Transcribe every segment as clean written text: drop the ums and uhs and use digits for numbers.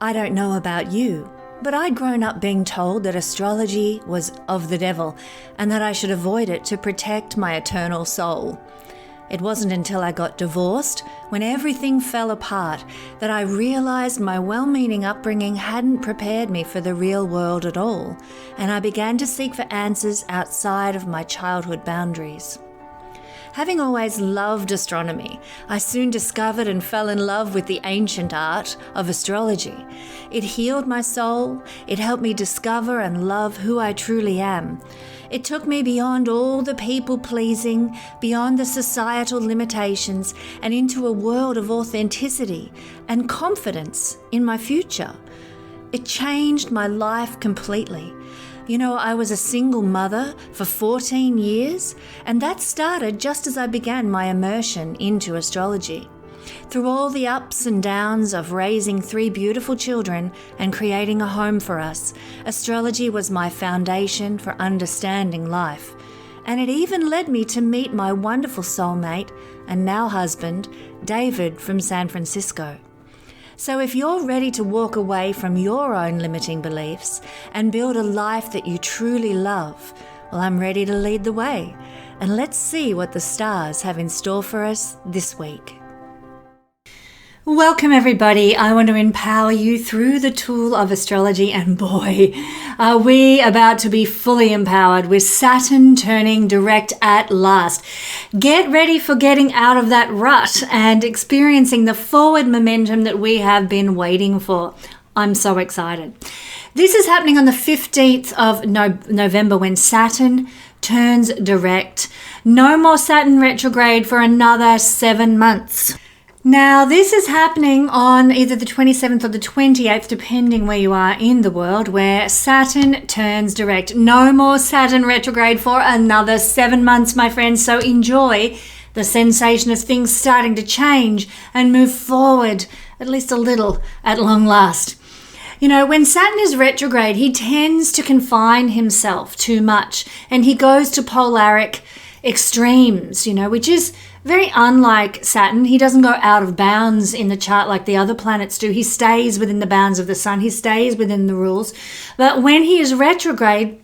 I don't know about you, but I'd grown up being told that astrology was of the devil and that I should avoid it to protect my eternal soul. It wasn't until I got divorced, when everything fell apart, that I realized my well-meaning upbringing hadn't prepared me for the real world at all, and I began to seek for answers outside of my childhood boundaries. Having always loved astronomy, I soon discovered and fell in love with the ancient art of astrology. It healed my soul, it helped me discover and love who I truly am. It took me beyond all the people-pleasing, beyond the societal limitations, and into a world of authenticity and confidence in my future. It changed my life completely. You know, I was a single mother for 14 years, and that started just as I began my immersion into astrology. Through all the ups and downs of raising 3 beautiful children and creating a home for us, astrology was my foundation for understanding life. And it even led me to meet my wonderful soulmate and now husband, David from San Francisco. So if you're ready to walk away from your own limiting beliefs and build a life that you truly love, well, I'm ready to lead the way. And let's see what the stars have in store for us this week. Welcome everybody. I want to empower you through the tool of astrology, and boy, are we about to be fully empowered with Saturn turning direct at last. Get ready for getting out of that rut and experiencing the forward momentum that we have been waiting for. I'm so excited. This is happening on the 15th of November when Saturn turns direct. No more Saturn retrograde for another 7 months. Now, this is happening on either the 27th or the 28th, depending where you are in the world, where Saturn turns direct. No more Saturn retrograde for another 7 months, my friends. So enjoy the sensation of things starting to change and move forward, at least a little, at long last. You know, when Saturn is retrograde, he tends to confine himself too much, and he goes to polaric extremes, which is very unlike Saturn. He doesn't go out of bounds in the chart like the other planets do. He stays within the bounds of the sun. He stays within the rules. But when he is retrograde,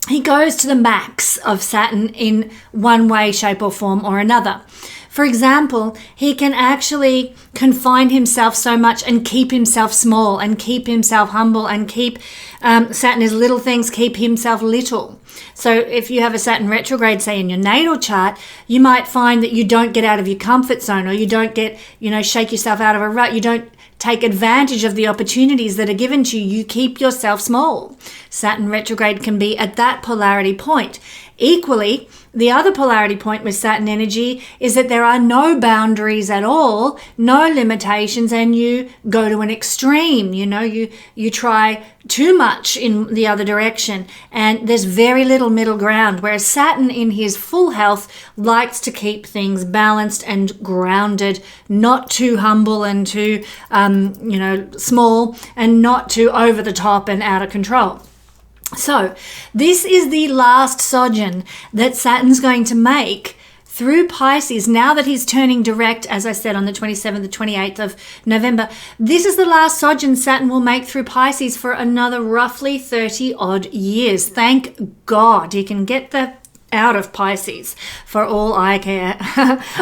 he goes to the max of Saturn in one way, shape or form or another. For example, he can actually confine himself so much and keep himself small and keep himself humble and keep Saturn is little things, keep himself little. So if you have a Saturn retrograde, say in your natal chart, you might find that you don't get out of your comfort zone, or you don't get, shake yourself out of a rut. You don't take advantage of the opportunities that are given to you. You keep yourself small. Saturn retrograde can be at that polarity point. Equally, the other polarity point with Saturn energy is that there are no boundaries at all, no limitations, and you go to an extreme. You try too much in the other direction, and there's very little middle ground, whereas Saturn in his full health likes to keep things balanced and grounded, not too humble and too small, and not too over the top and out of control. So this is the last sojourn that Saturn's going to make through Pisces now that he's turning direct, as I said, on the 27th, the 28th of November. This is the last sojourn Saturn will make through Pisces for another roughly 30 odd years. Thank God he can get out of Pisces for all I care.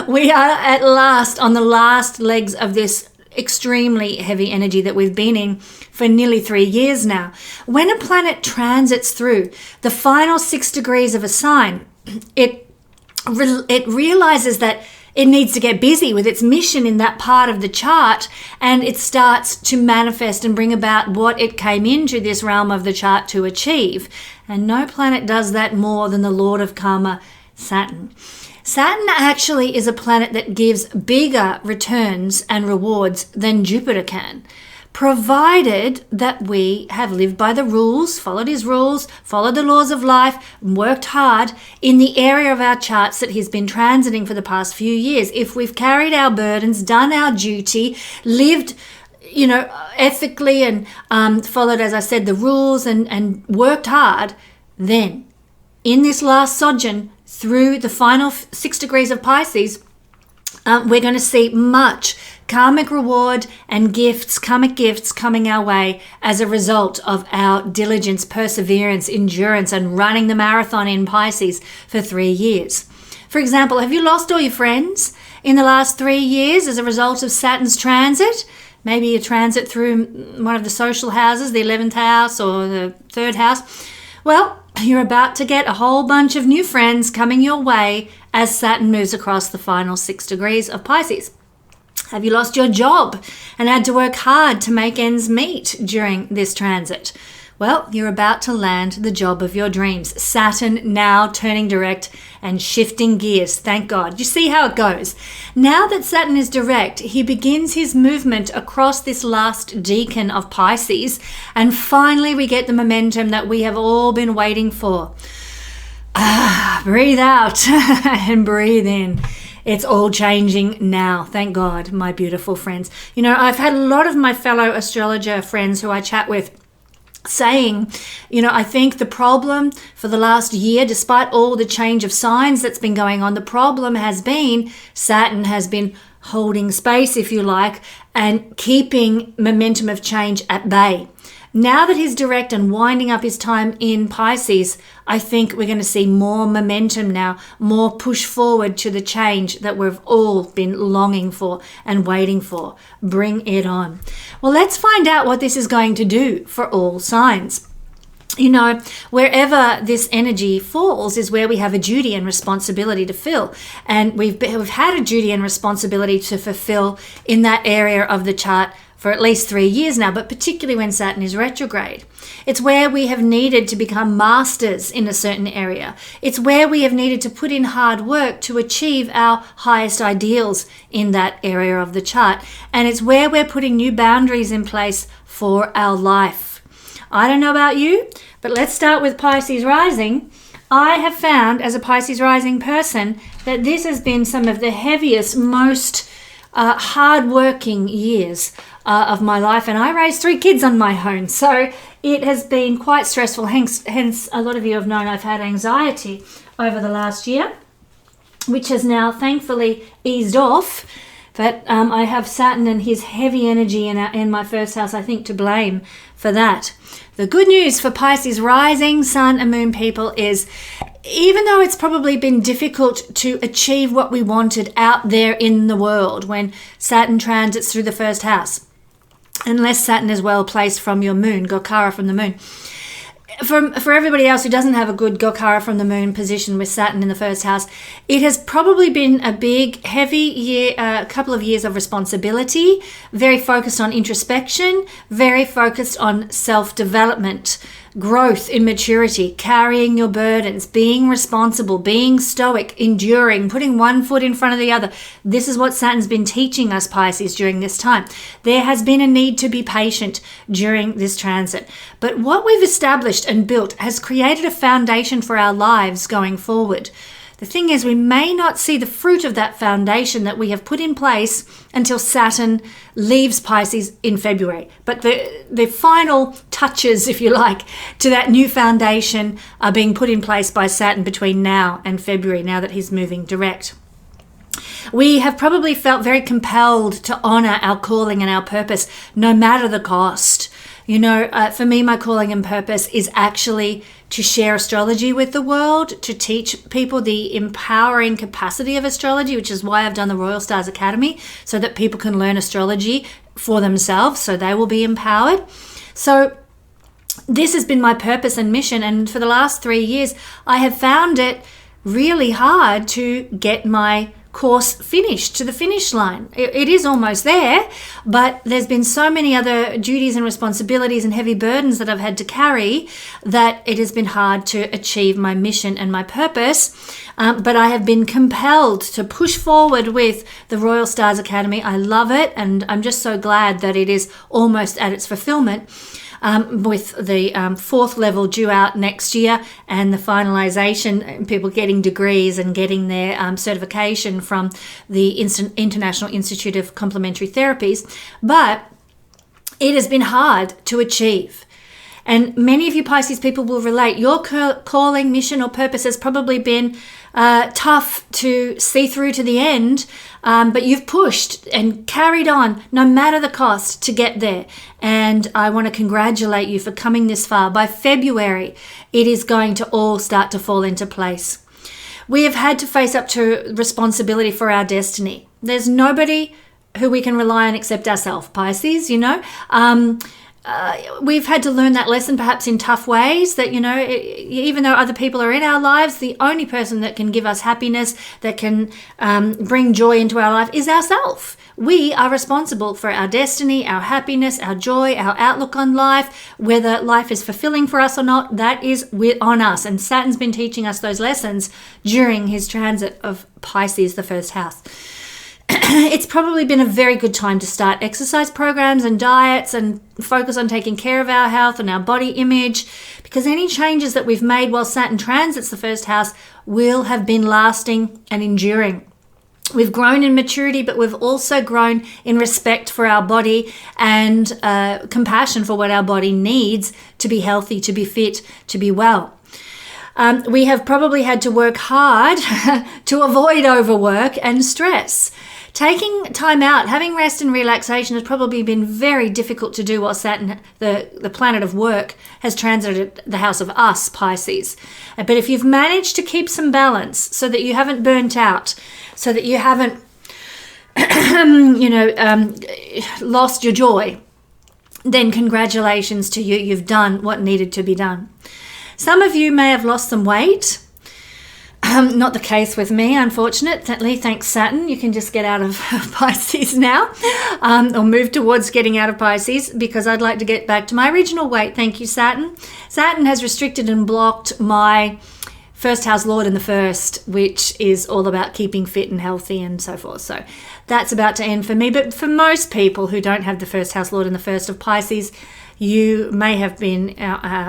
We are at last on the last legs of this extremely heavy energy that we've been in for nearly 3 years now. When a planet transits through the final 6 degrees of a sign, it realizes that it needs to get busy with its mission in that part of the chart, and it starts to manifest and bring about what it came into this realm of the chart to achieve. And no planet does that more than the Lord of Karma, Saturn. Saturn actually is a planet that gives bigger returns and rewards than Jupiter can, provided that we have lived by the rules, followed his rules, followed the laws of life, worked hard in the area of our charts that he's been transiting for the past few years. If we've carried our burdens, done our duty, lived ethically and followed, as I said, the rules and worked hard, then in this last sojourn through the final 6 degrees of Pisces, we're going to see much karmic reward and gifts, karmic gifts coming our way as a result of our diligence, perseverance, endurance, and running the marathon in Pisces for 3 years. For example, have you lost all your friends in the last 3 years as a result of Saturn's transit? Maybe a transit through one of the social houses, the 11th house or the 3rd house. Well, you're about to get a whole bunch of new friends coming your way as Saturn moves across the final 6 degrees of Pisces. Have you lost your job and had to work hard to make ends meet during this transit? Well, you're about to land the job of your dreams. Saturn now turning direct and shifting gears. Thank God. You see how it goes. Now that Saturn is direct, he begins his movement across this last decan of Pisces. And finally, we get the momentum that we have all been waiting for. Breathe out and breathe in. It's all changing now. Thank God, my beautiful friends. You know, I've had a lot of my fellow astrologer friends who I chat with saying, you know, I think the problem for the last year, despite all the change of signs that's been going on, the problem has been Saturn has been holding space, if you like, and keeping momentum of change at bay. Now that he's direct and winding up his time in Pisces, I think we're going to see more momentum now, more push forward to the change that we've all been longing for and waiting for. Bring it on. Well, let's find out what this is going to do for all signs. You know, wherever this energy falls is where we have a duty and responsibility to fill. And we've had a duty and responsibility to fulfill in that area of the chart for at least 3 years now, but particularly when Saturn is retrograde. It's where we have needed to become masters in a certain area. It's where we have needed to put in hard work to achieve our highest ideals in that area of the chart. And it's where we're putting new boundaries in place for our life. I don't know about you, but let's start with Pisces rising. I have found as a Pisces rising person that this has been some of the heaviest, most hard-working years of my life, and I raised 3 kids on my own, so it has been quite stressful. Hence, a lot of you have known I've had anxiety over the last year, which has now thankfully eased off. But I have Saturn and his heavy energy in my first house, I think, to blame for that. The good news for Pisces rising, sun and moon people is, even though it's probably been difficult to achieve what we wanted out there in the world when Saturn transits through the first house, unless Saturn is well placed from your moon, Gokara from the moon. For everybody else who doesn't have a good Gokara from the moon position with Saturn in the first house, it has probably been a big, heavy year, couple of years of responsibility, very focused on introspection, very focused on self-development, growth in maturity, carrying your burdens, being responsible, being stoic, enduring, putting one foot in front of the other. This is what Saturn's been teaching us, Pisces, during this time. There has been a need to be patient during this transit. But what we've established and built has created a foundation for our lives going forward. The thing is, we may not see the fruit of that foundation that we have put in place until Saturn leaves Pisces in February. But the final touches, if you like, to that new foundation are being put in place by Saturn between now and February, now that he's moving direct. We have probably felt very compelled to honor our calling and our purpose, no matter the cost. You know, for me, my calling and purpose is actually to share astrology with the world, to teach people the empowering capacity of astrology, which is why I've done the Royal Stars Academy, so that people can learn astrology for themselves, so they will be empowered. So this has been my purpose and mission, and for the last 3 years, I have found it really hard to get my course finished to the finish line. It is almost there, but there's been so many other duties and responsibilities and heavy burdens that I've had to carry that it has been hard to achieve my mission and my purpose. But I have been compelled to push forward with the Royal Stars Academy. I love it, and I'm just so glad that it is almost at its fulfillment. With the 4th level due out next year, and the finalization, people getting degrees and getting their certification from the International Institute of Complementary Therapies. But it has been hard to achieve. And many of you Pisces people will relate. Your calling, mission, or purpose has probably been tough to see through to the end, but you've pushed and carried on no matter the cost to get there. And I want to congratulate you for coming this far. By February, it is going to all start to fall into place. We have had to face up to responsibility for our destiny. There's nobody who we can rely on except ourselves, Pisces, we've had to learn that lesson perhaps in tough ways, that, even though other people are in our lives, the only person that can give us happiness, that can bring joy into our life is ourselves. We are responsible for our destiny, our happiness, our joy, our outlook on life, whether life is fulfilling for us or not. That is on us. And Saturn's been teaching us those lessons during his transit of Pisces, the first house. It's probably been a very good time to start exercise programs and diets and focus on taking care of our health and our body image, because any changes that we've made while Saturn transits the first house will have been lasting and enduring. We've grown in maturity, but we've also grown in respect for our body and compassion for what our body needs to be healthy, to be fit, to be well. We have probably had to work hard to avoid overwork and stress. Taking time out, having rest and relaxation has probably been very difficult to do while Saturn, the planet of work, has transited the house of us, Pisces. But if you've managed to keep some balance so that you haven't burnt out, so that you haven't, lost your joy, then congratulations to you. You've done what needed to be done. Some of you may have lost some weight. Not the case with me, unfortunately. Thanks, Saturn. You can just get out of Pisces now, or move towards getting out of Pisces, because I'd like to get back to my original weight. Thank you, Saturn. Saturn has restricted and blocked my first house lord in the first, which is all about keeping fit and healthy and so forth. So that's about to end for me. But for most people who don't have the first house lord in the first of Pisces, you may have been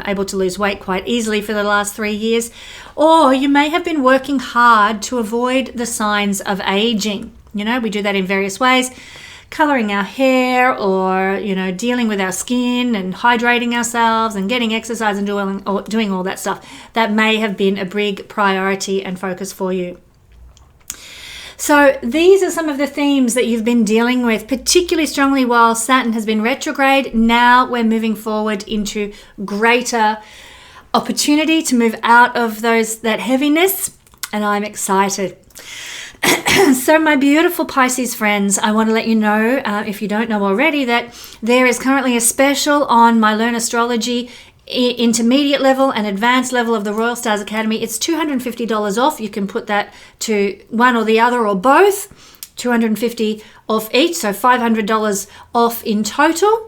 able to lose weight quite easily for the last 3 years, or you may have been working hard to avoid the signs of aging. We do that in various ways, coloring our hair, or, dealing with our skin and hydrating ourselves and getting exercise and doing all that stuff. That may have been a big priority and focus for you. So these are some of the themes that you've been dealing with particularly strongly while Saturn has been retrograde. Now we're moving forward into greater opportunity to move out of that heaviness, and I'm excited. So my beautiful Pisces friends, I want to let you know, if you don't know already, that there is currently a special on my Learn Astrology intermediate level and advanced level of the Royal Stars Academy. It's $250 off. You can put that to one or the other or both. $250 off each, so $500 off in total.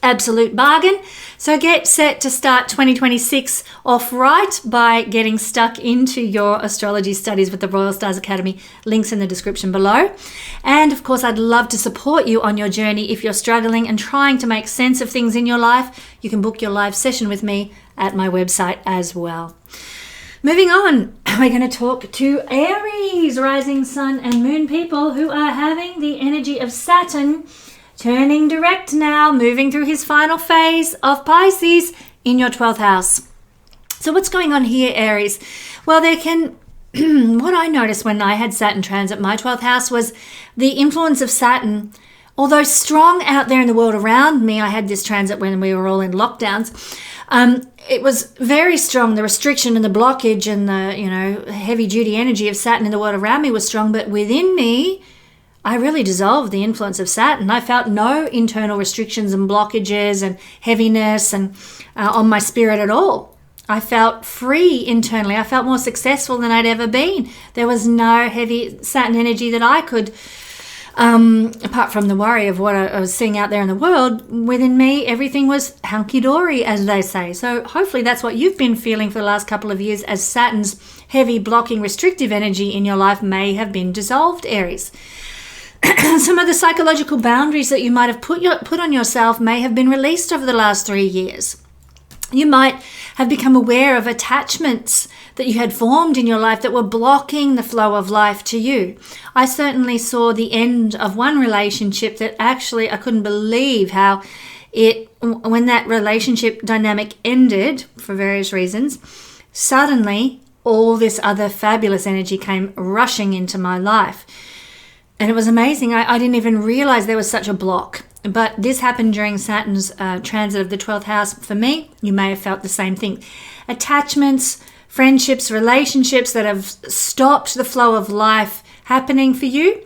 Absolute bargain. So get set to start 2026 off right by getting stuck into your astrology studies with the Royal Stars Academy. Links in the description below. And of course, I'd love to support you on your journey. If you're struggling and trying to make sense of things in your life, you can book your live session with me at my website as well. Moving on, we're going to talk to Aries, rising sun and moon people who are having the energy of Saturn turning direct now, moving through his final phase of Pisces in your 12th house. So what's going on here, Aries? Well, what I noticed when I had Saturn transit my 12th house was the influence of Saturn. Although strong out there in the world around me, I had this transit when we were all in lockdowns. It was very strong. The restriction and the blockage and the, heavy duty energy of Saturn in the world around me was strong, but within me, I really dissolved the influence of Saturn. I felt no internal restrictions and blockages and heaviness and on my spirit at all. I felt free internally. I felt more successful than I'd ever been. There was no heavy Saturn energy that I could, apart from the worry of what I was seeing out there in the world, within me, everything was hunky-dory, as they say. So hopefully that's what you've been feeling for the last couple of years, as Saturn's heavy, blocking, restrictive energy in your life may have been dissolved, Aries. Some of the psychological boundaries that you might have put on yourself may have been released over the last 3 years. You might have become aware of attachments that you had formed in your life that were blocking the flow of life to you. I certainly saw the end of one relationship that actually I couldn't believe how when that relationship dynamic ended for various reasons, suddenly all this other fabulous energy came rushing into my life. And it was amazing. I didn't even realize there was such a block. But this happened during Saturn's transit of the 12th house. For me, you may have felt the same thing. Attachments, friendships, relationships that have stopped the flow of life happening for you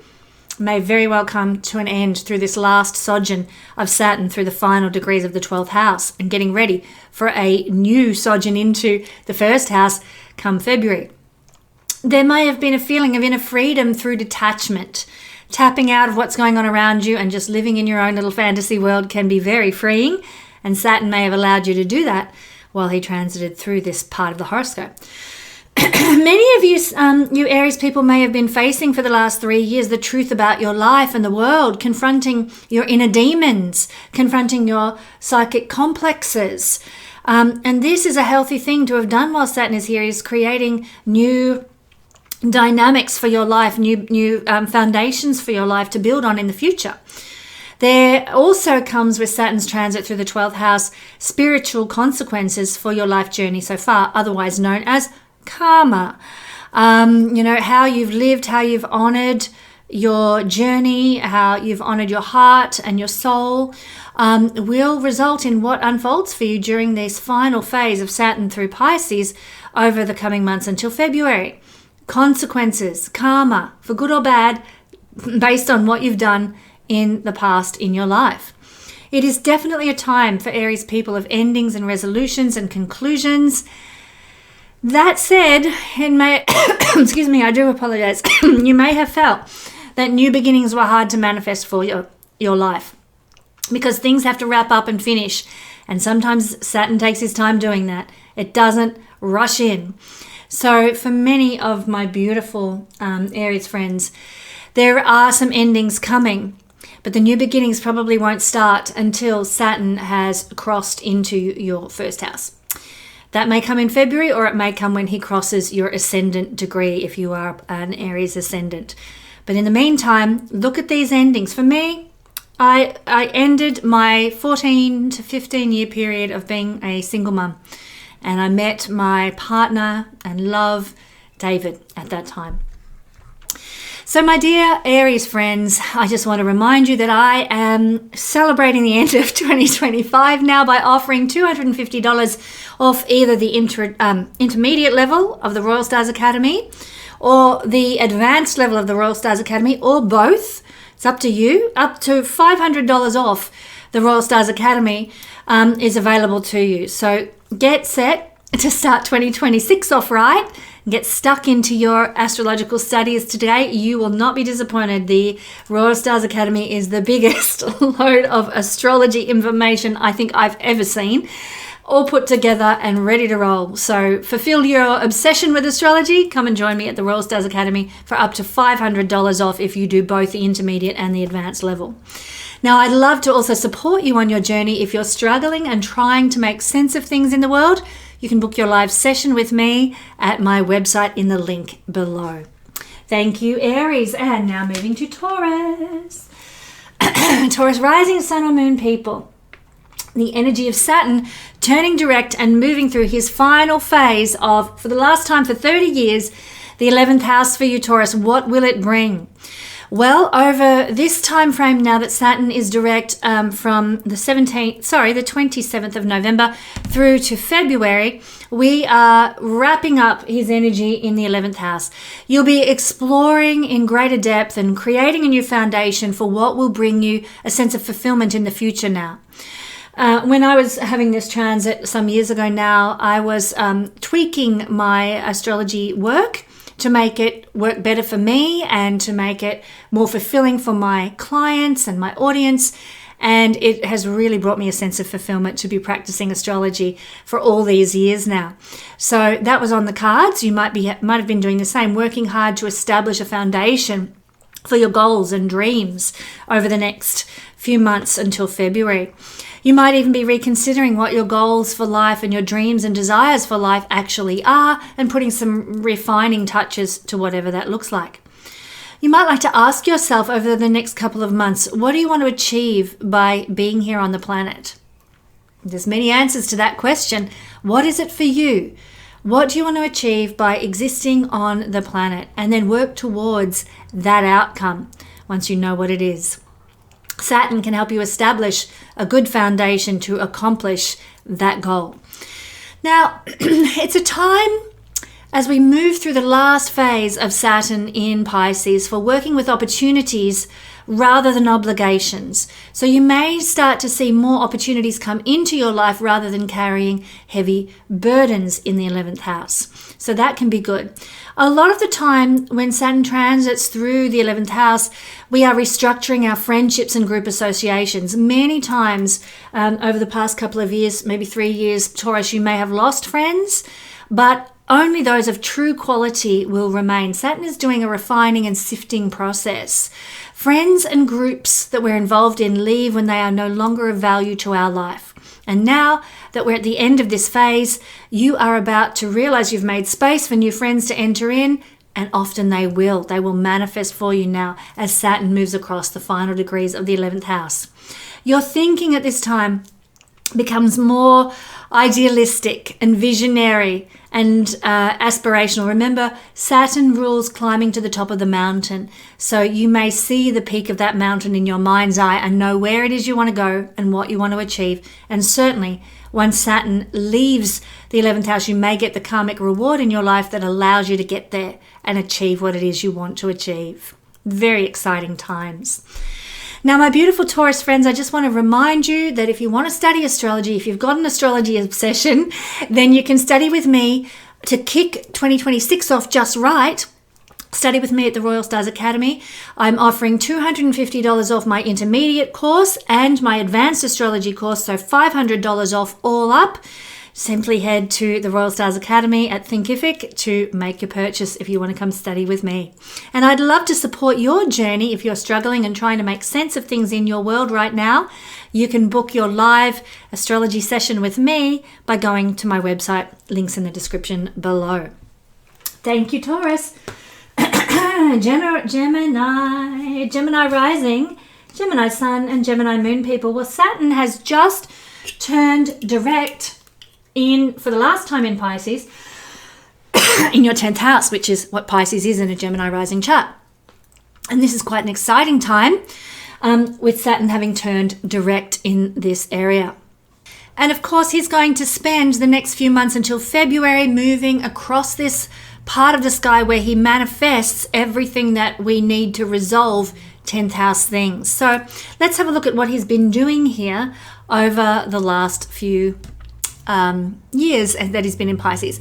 may very well come to an end through this last sojourn of Saturn through the final degrees of the 12th house and getting ready for a new sojourn into the first house come February. There may have been a feeling of inner freedom through detachment. Tapping out of what's going on around you and just living in your own little fantasy world can be very freeing, and Saturn may have allowed you to do that while he transited through this part of the horoscope. Many of you Aries people may have been facing for the last 3 years the truth about your life and the world, confronting your inner demons, confronting your psychic complexes. And this is a healthy thing to have done while Saturn is here, is creating new dynamics for your life, new foundations for your life to build on in the future. There also comes with Saturn's transit through the 12th house spiritual consequences for your life journey so far, otherwise known as karma. How you've lived, how you've honored your journey, how you've honored your heart and your soul, will result in what unfolds for you during this final phase of Saturn through Pisces over the coming months until February. Consequences, karma, for good or bad, based on what you've done in the past in your life. It is definitely a time for Aries people of endings and resolutions and conclusions. That said, excuse me, I do apologize. You may have felt that new beginnings were hard to manifest for your life because things have to wrap up and finish. And sometimes Saturn takes his time doing that. It doesn't rush in. So for many of my beautiful Aries friends, there are some endings coming, but the new beginnings probably won't start until Saturn has crossed into your first house. That may come in February, or it may come when he crosses your ascendant degree if you are an Aries ascendant. But in the meantime, look at these endings. For me, I ended my 14 to 15 year period of being a single mum. And I met my partner and love, David, at that time. So my dear Aries friends, I just want to remind you that I am celebrating the end of 2025 now by offering $250 off either the intermediate level of the Royal Stars Academy or the advanced level of the Royal Stars Academy, or both. It's up to you. Up to $500 off the Royal Stars Academy is available to you. So get set to start 2026 off right. Get stuck into your astrological studies today. You will not be disappointed. The Royal Stars Academy is the biggest load of astrology information I think I've ever seen, all put together and ready to roll. So fulfill your obsession with astrology. Come and join me at the Royal Stars Academy for up to $500 off if you do both the intermediate and the advanced level. Now, I'd love to also support you on your journey. If you're struggling and trying to make sense of things in the world, you can book your live session with me at my website in the link below. Thank you, Aries. And now moving to Taurus. Taurus rising sun or moon people. The energy of Saturn turning direct and moving through his final phase of, for the last time for 30 years, the 11th house for you, Taurus. What will it bring? Well, over this time frame now that Saturn is direct from the 27th of November through to February, we are wrapping up his energy in the 11th house. You'll be exploring in greater depth and creating a new foundation for what will bring you a sense of fulfillment in the future now. When I was having this transit some years ago now, I was tweaking my astrology work to make it work better for me and to make it more fulfilling for my clients and my audience. And it has really brought me a sense of fulfillment to be practicing astrology for all these years now. So that was on the cards. You might have been doing the same, working hard to establish a foundation for your goals and dreams over the next few months until February. You might even be reconsidering what your goals for life and your dreams and desires for life actually are and putting some refining touches to whatever that looks like. You might like to ask yourself over the next couple of months, what do you want to achieve by being here on the planet? There's many answers to that question. What is it for you? What do you want to achieve by existing on the planet? And then work towards that outcome once you know what it is. Saturn can help you establish a good foundation to accomplish that goal. Now, it's a time as we move through the last phase of Saturn in Pisces for working with opportunities rather than obligations. So you may start to see more opportunities come into your life rather than carrying heavy burdens in the 11th house. So that can be good. A lot of the time when Saturn transits through the 11th house, we are restructuring our friendships and group associations. Many times over the past couple of years, maybe 3 years, Taurus, you may have lost friends, but only those of true quality will remain. Saturn is doing a refining and sifting process. Friends and groups that we're involved in leave when they are no longer of value to our life. And now that we're at the end of this phase, you are about to realize you've made space for new friends to enter in, and often they will. They will manifest for you now as Saturn moves across the final degrees of the 11th house. Your thinking at this time becomes more idealistic and visionary and aspirational. Remember, Saturn rules climbing to the top of the mountain. So you may see the peak of that mountain in your mind's eye and know where it is you want to go and what you want to achieve. And certainly, once Saturn leaves the 11th house, you may get the karmic reward in your life that allows you to get there and achieve what it is you want to achieve. Very exciting times. Now, my beautiful Taurus friends, I just want to remind you that if you want to study astrology, if you've got an astrology obsession, then you can study with me to kick 2026 off just right. Study with me at the Royal Stars Academy. I'm offering $250 off my intermediate course and my advanced astrology course, so $500 off all up. Simply head to the Royal Stars Academy at Thinkific to make your purchase if you want to come study with me. And I'd love to support your journey if you're struggling and trying to make sense of things in your world right now. You can book your live astrology session with me by going to my website. Links in the description below. Thank you, Taurus. Gemini rising, Gemini sun, and Gemini moon people. Well, Saturn has just turned direct for the last time in Pisces, in your 10th house, which is what Pisces is in a Gemini rising chart. And this is quite an exciting time with Saturn having turned direct in this area. And of course, he's going to spend the next few months until February moving across this part of the sky where he manifests everything that we need to resolve 10th house things. So let's have a look at what he's been doing here over the last few years that he's been in Pisces.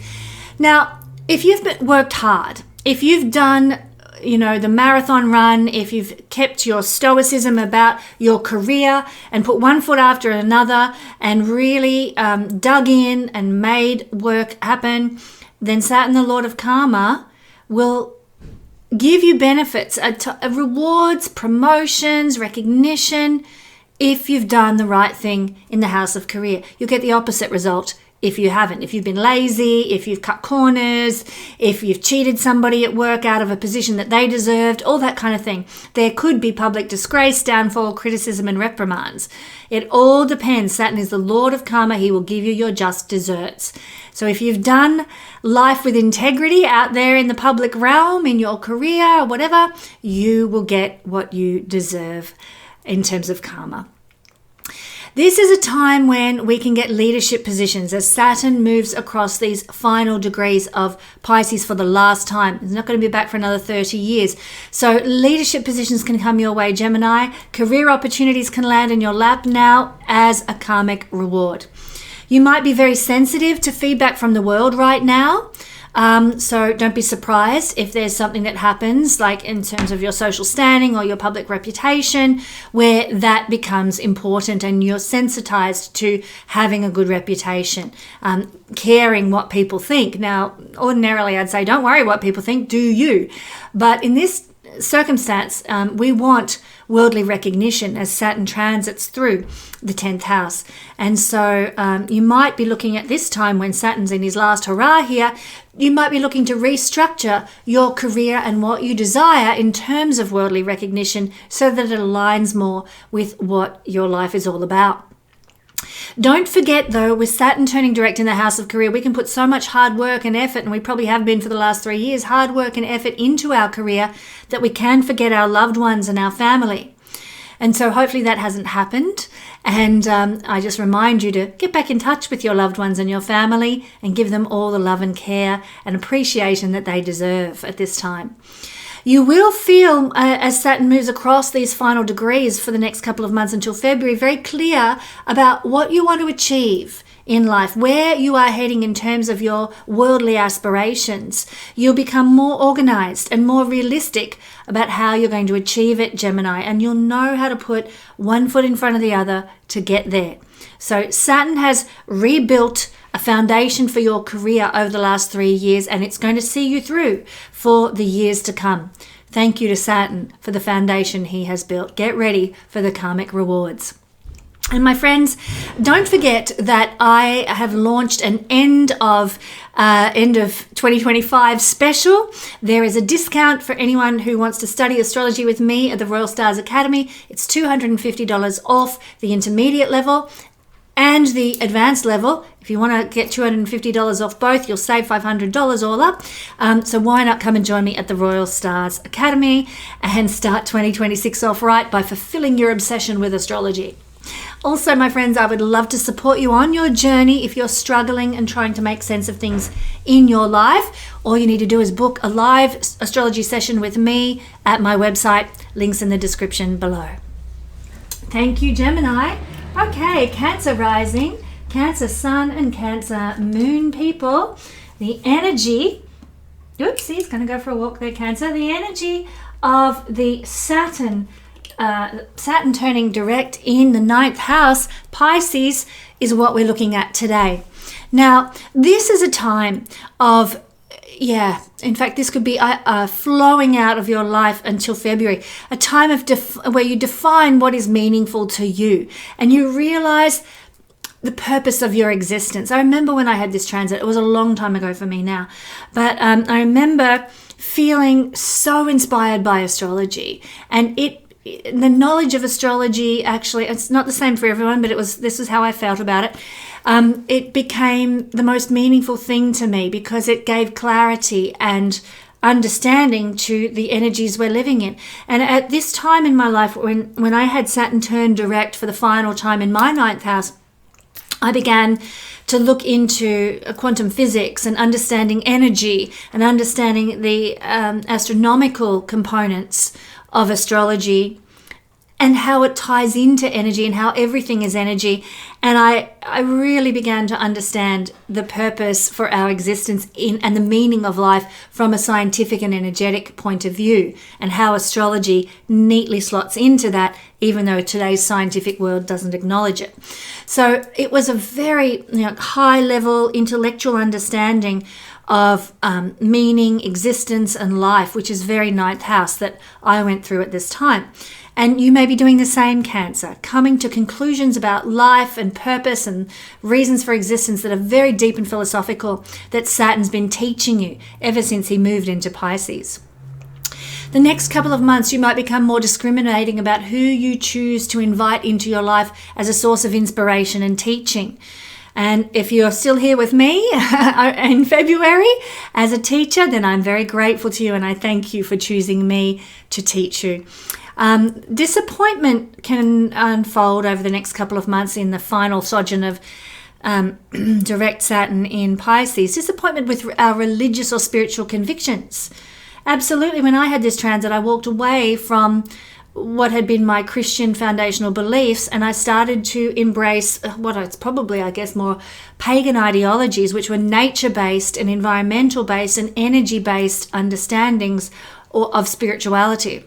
Now, if you've worked hard, if you've done, the marathon run, if you've kept your stoicism about your career and put one foot after another and really dug in and made work happen, then Saturn, the Lord of Karma, will give you benefits, rewards, promotions, recognition, if you've done the right thing in the house of career. You'll get the opposite result if you haven't. If you've been lazy, if you've cut corners, if you've cheated somebody at work out of a position that they deserved, all that kind of thing. There could be public disgrace, downfall, criticism, and reprimands. It all depends. Saturn is the Lord of Karma. He will give you your just deserts. So if you've done life with integrity out there in the public realm, in your career, or whatever, you will get what you deserve in terms of karma. This is a time when we can get leadership positions as Saturn moves across these final degrees of Pisces for the last time. It's not going to be back for another 30 years. So leadership positions can come your way, Gemini. Career opportunities can land in your lap now as a karmic reward. You might be very sensitive to feedback from the world right now. So don't be surprised if there's something that happens, like in terms of your social standing or your public reputation, where that becomes important and you're sensitized to having a good reputation, caring what people think. Now, ordinarily I'd say, don't worry what people think, do you? But in this circumstance, we want worldly recognition as Saturn transits through the 10th house. And so you might be looking at this time when Saturn's in his last hurrah here, you might be looking to restructure your career and what you desire in terms of worldly recognition so that it aligns more with what your life is all about. Don't forget, though, with Saturn turning direct in the house of career, we can put so much hard work and effort, and we probably have been for the last 3 years, hard work and effort into our career that we can forget our loved ones and our family. And so hopefully that hasn't happened. And I just remind you to get back in touch with your loved ones and your family and give them all the love and care and appreciation that they deserve at this time. You will feel, as Saturn moves across these final degrees for the next couple of months until February, very clear about what you want to achieve in life, where you are heading in terms of your worldly aspirations. You'll become more organized and more realistic about how you're going to achieve it, Gemini, and you'll know how to put one foot in front of the other to get there. So Saturn has rebuilt a foundation for your career over the last 3 years, and it's going to see you through for the years to come. Thank you to Saturn for the foundation he has built. Get ready for the karmic rewards. And my friends, don't forget that I have launched an end of 2025 special. There is a discount for anyone who wants to study astrology with me at the Royal Stars Academy. It's $250 off the intermediate level and the advanced level. If you want to get $250 off both, you'll save $500 all up. So why not come and join me at the Royal Stars Academy and start 2026 off right by fulfilling your obsession with astrology. Also, my friends, I would love to support you on your journey if you're struggling and trying to make sense of things in your life. All you need to do is book a live astrology session with me at my website. Links in the description below. Thank you, Gemini. Okay, Cancer rising, Cancer sun and Cancer moon people. The energy, oops, he's going to go for a walk there, Cancer. The energy of the Saturn turning direct in the 9th house, Pisces, is what we're looking at today. Now, this is a time of, in fact, this could be flowing out of your life until February, a time of where you define what is meaningful to you and you realize the purpose of your existence. I remember when I had this transit, it was a long time ago for me now, but I remember feeling so inspired by astrology, and the knowledge of astrology, actually, it's not the same for everyone, but this is how I felt about it. It became the most meaningful thing to me because it gave clarity and understanding to the energies we're living in. And at this time in my life, when I had Saturn turn direct for the final time in my 9th house, I began to look into quantum physics and understanding energy and understanding the astronomical components of astrology and how it ties into energy and how everything is energy. And I really began to understand the purpose for our existence and the meaning of life from a scientific and energetic point of view, and how astrology neatly slots into that, even though today's scientific world doesn't acknowledge it. So it was a very high level intellectual understanding of meaning, existence, and life, which is very 9th house that I went through at this time. And you may be doing the same, Cancer, coming to conclusions about life and purpose and reasons for existence that are very deep and philosophical that Saturn's been teaching you ever since he moved into Pisces. The next couple of months, you might become more discriminating about who you choose to invite into your life as a source of inspiration and teaching. And if you're still here with me in February as a teacher, then I'm very grateful to you and I thank you for choosing me to teach you. Disappointment can unfold over the next couple of months in the final sojourn of direct Saturn in Pisces. Disappointment with our religious or spiritual convictions. Absolutely. When I had this transit, I walked away from what had been my Christian foundational beliefs, and I started to embrace what it's probably, I guess, more pagan ideologies, which were nature-based and environmental-based and energy-based understandings of spirituality.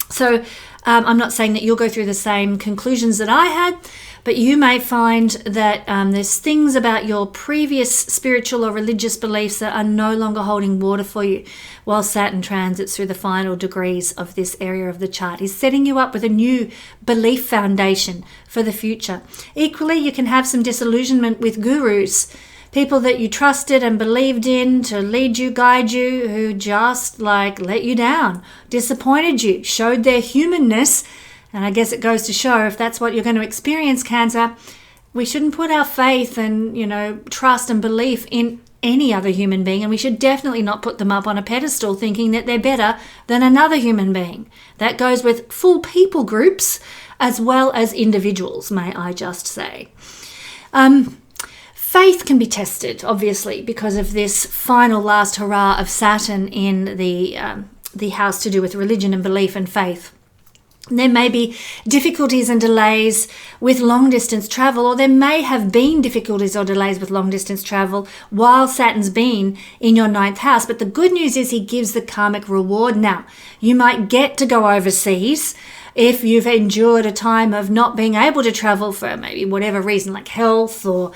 So I'm not saying that you'll go through the same conclusions that I had, but you may find that there's things about your previous spiritual or religious beliefs that are no longer holding water for you while Saturn transits through the final degrees of this area of the chart. He's setting you up with a new belief foundation for the future. Equally, you can have some disillusionment with gurus, people that you trusted and believed in to lead you, guide you, who just let you down, disappointed you, showed their humanness. And I guess it goes to show, if that's what you're going to experience, Cancer, we shouldn't put our faith and, trust and belief in any other human being. And we should definitely not put them up on a pedestal thinking that they're better than another human being. That goes with full people groups as well as individuals, may I just say. Faith can be tested, obviously, because of this final last hurrah of Saturn in the house to do with religion and belief and faith. There may be difficulties and delays with long-distance travel, or there may have been difficulties or delays with long-distance travel while Saturn's been in your 9th house. But the good news is he gives the karmic reward now. You might get to go overseas if you've endured a time of not being able to travel for maybe whatever reason, like health or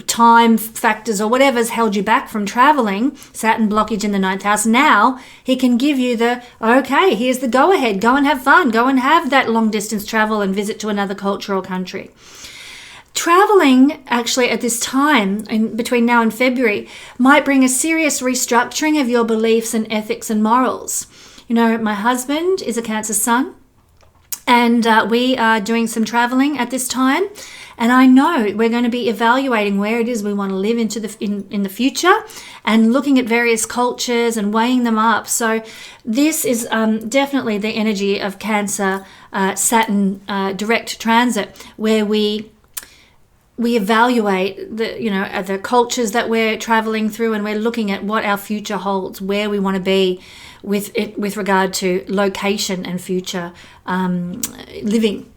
time factors or whatever's held you back from traveling. Saturn blockage in the 9th house. Now he can give you okay, here's the go ahead. Go and have fun. Go and have that long distance travel and visit to another culture or country. Traveling actually at this time in between now and February might bring a serious restructuring of your beliefs and ethics and morals. My husband is a Cancer sun, and we are doing some traveling at this time. And I know we're going to be evaluating where it is we want to live in the future and looking at various cultures and weighing them up. So this is definitely the energy of Cancer Saturn direct transit, where we evaluate the cultures that we're traveling through, and we're looking at what our future holds, where we want to be with regard to location and future living.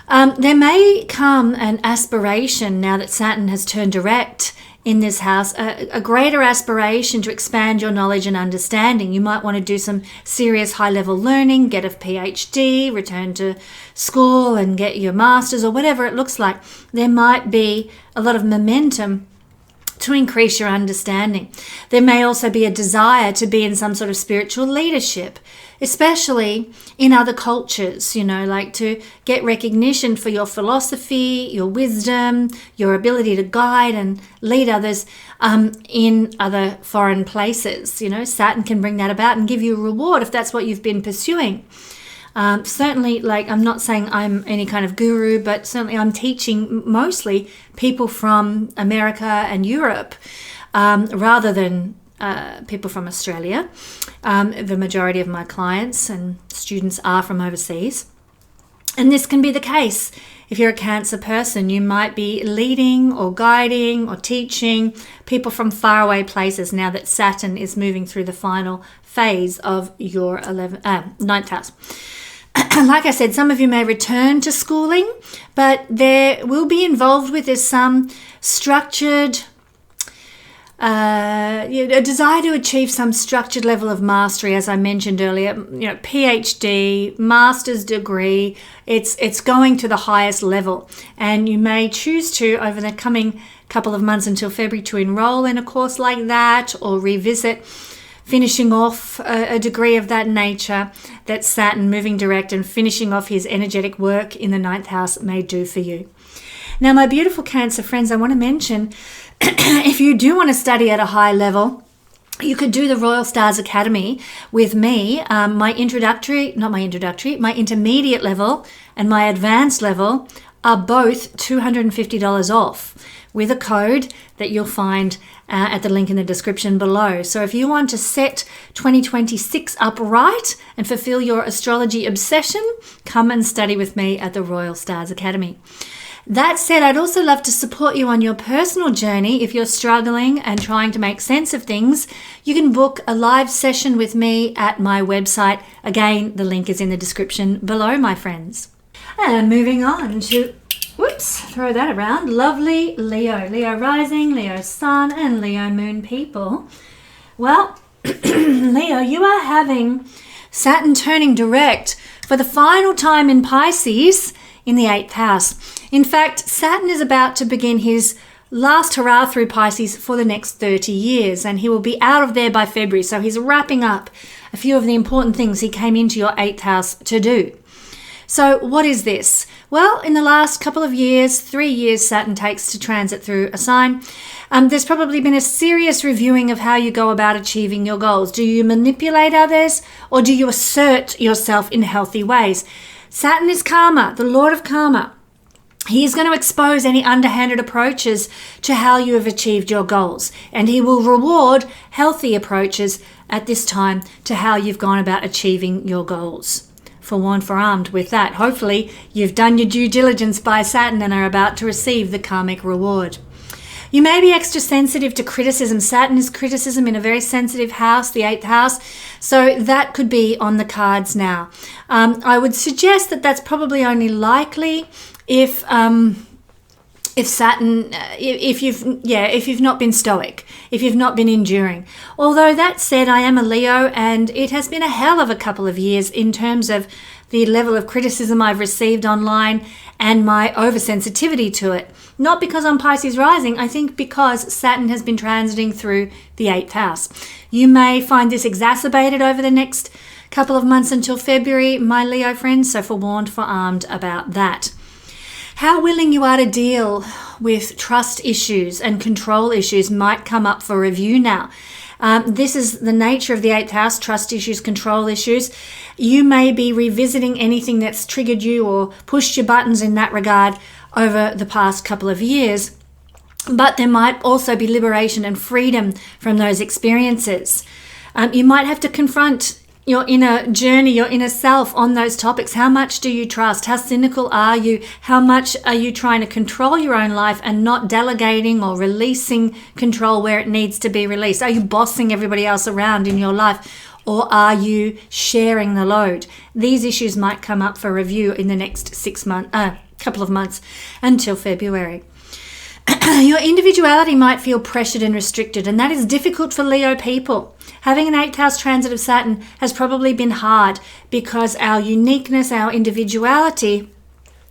There may come an aspiration now that Saturn has turned direct in this house, a greater aspiration to expand your knowledge and understanding. You might want to do some serious high-level learning, get a PhD, return to school and get your master's or whatever it looks like. There might be a lot of momentum to increase your understanding. There may also be a desire to be in some sort of spiritual leadership, especially in other cultures, to get recognition for your philosophy, your wisdom, your ability to guide and lead others in other foreign places. Saturn can bring that about and give you a reward if that's what you've been pursuing. Certainly, I'm not saying I'm any kind of guru, but certainly I'm teaching mostly people from America and Europe rather than people from Australia. The majority of my clients and students are from overseas. And this can be the case. If you're a Cancer person, you might be leading or guiding or teaching people from faraway places now that Saturn is moving through the final phase of your 9th house. Like I said, some of you may return to schooling, but there will be involved with this some structured, a desire to achieve some structured level of mastery, as I mentioned earlier. PhD, master's degree, it's going to the highest level, and you may choose to, over the coming couple of months until February, to enroll in a course like that or revisit finishing off a degree of that nature that Saturn moving direct and finishing off his energetic work in the 9th house may do for you. Now, my beautiful Cancer friends, I want to mention, if you do want to study at a high level, you could do the Royal Stars Academy with me. My intermediate level and my advanced level are both $250 off, with a code that you'll find at the link in the description below. So if you want to set 2026 up right and fulfill your astrology obsession, come and study with me at the Royal Stars Academy. That said, I'd also love to support you on your personal journey. If you're struggling and trying to make sense of things, you can book a live session with me at my website. Again, the link is in the description below, my friends. And moving on to, throw that around, lovely Leo. Leo rising, Leo sun, and Leo moon people. Well, Leo, you are having Saturn turning direct for the final time in Pisces in the 8th house. In fact, Saturn is about to begin his last hurrah through Pisces for the next 30 years, and he will be out of there by February. So he's wrapping up a few of the important things he came into your 8th house to do. So what is this? Well, in the last couple of years, 3 years Saturn takes to transit through a sign, there's probably been a serious reviewing of how you go about achieving your goals. Do you manipulate others, or do you assert yourself in healthy ways? Saturn is karma, the lord of karma. He is going to expose any underhanded approaches to how you have achieved your goals, and he will reward healthy approaches at this time to how you've gone about achieving your goals. Forewarned, forearmed with that. Hopefully you've done your due diligence by Saturn and are about to receive the karmic reward. You may be extra sensitive to criticism. Saturn is criticism in a very sensitive house, the 8th house. So that could be on the cards now. I would suggest that that's probably only likely if Saturn, if you've not been stoic, if you've not been enduring. Although that said, I am a Leo, and it has been a hell of a couple of years in terms of the level of criticism I've received online and my oversensitivity to it. Not because I'm Pisces rising, I think because Saturn has been transiting through the 8th house. You may find this exacerbated over the next couple of months until February, my Leo friends, so forewarned, forearmed about that. How willing you are to deal with trust issues and control issues might come up for review now. This is the nature of the 8th house, trust issues, control issues. You may be revisiting anything that's triggered you or pushed your buttons in that regard over the past couple of years. But there might also be liberation and freedom from those experiences. You might have to confront your inner journey, your inner self on those topics. How much do you trust? How cynical are you? How much are you trying to control your own life and not delegating or releasing control where it needs to be released? Are you bossing everybody else around in your life, or are you sharing the load? These issues might come up for review in the next couple of months until February. Your individuality might feel pressured and restricted, and that is difficult for Leo people. Having an 8th house transit of Saturn has probably been hard because our uniqueness, our individuality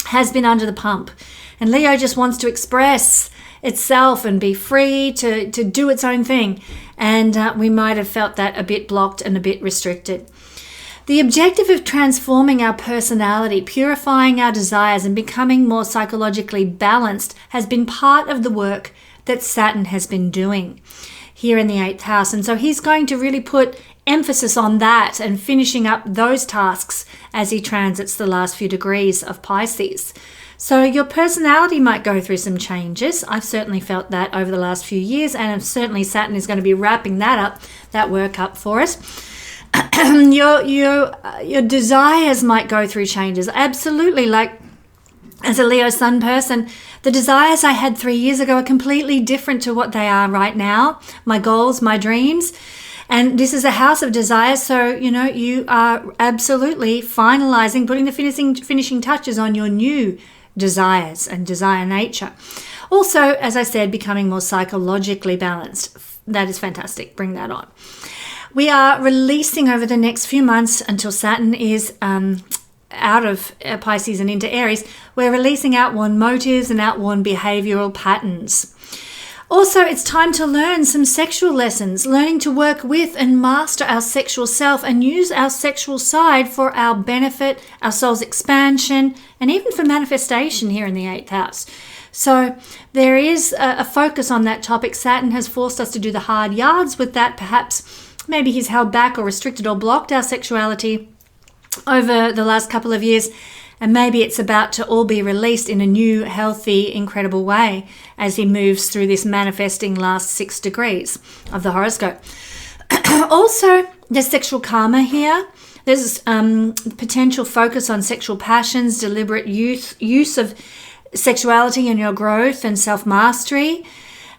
has been under the pump. And Leo just wants to express itself and be free to do its own thing. And we might have felt that a bit blocked and a bit restricted. The objective of transforming our personality, purifying our desires, and becoming more psychologically balanced has been part of the work that Saturn has been doing here in the 8th house. And so he's going to really put emphasis on that and finishing up those tasks as he transits the last few degrees of Pisces. So your personality might go through some changes. I've certainly felt that over the last few years, and certainly Saturn is going to be wrapping that work up for us. Your desires might go through changes. Absolutely. Like as a Leo sun person, the desires I had 3 years ago are completely different to what they are right now. My goals, my dreams. And this is a house of desires. So, you are absolutely finalizing, putting the finishing touches on your new desires and desire nature. Also, as I said, becoming more psychologically balanced. That is fantastic. Bring that on. We are releasing over the next few months until Saturn is out of Pisces and into Aries. We're releasing outworn motives and outworn behavioral patterns. Also, it's time to learn some sexual lessons, learning to work with and master our sexual self and use our sexual side for our benefit, our soul's expansion, and even for manifestation here in the 8th house. So there is a focus on that topic. Saturn has forced us to do the hard yards with that. Perhaps maybe he's held back or restricted or blocked our sexuality over the last couple of years, and maybe it's about to all be released in a new, healthy, incredible way as he moves through this manifesting last 6 degrees of the horoscope. Also, there's sexual karma here. There's potential focus on sexual passions, deliberate use of sexuality in your growth and self-mastery,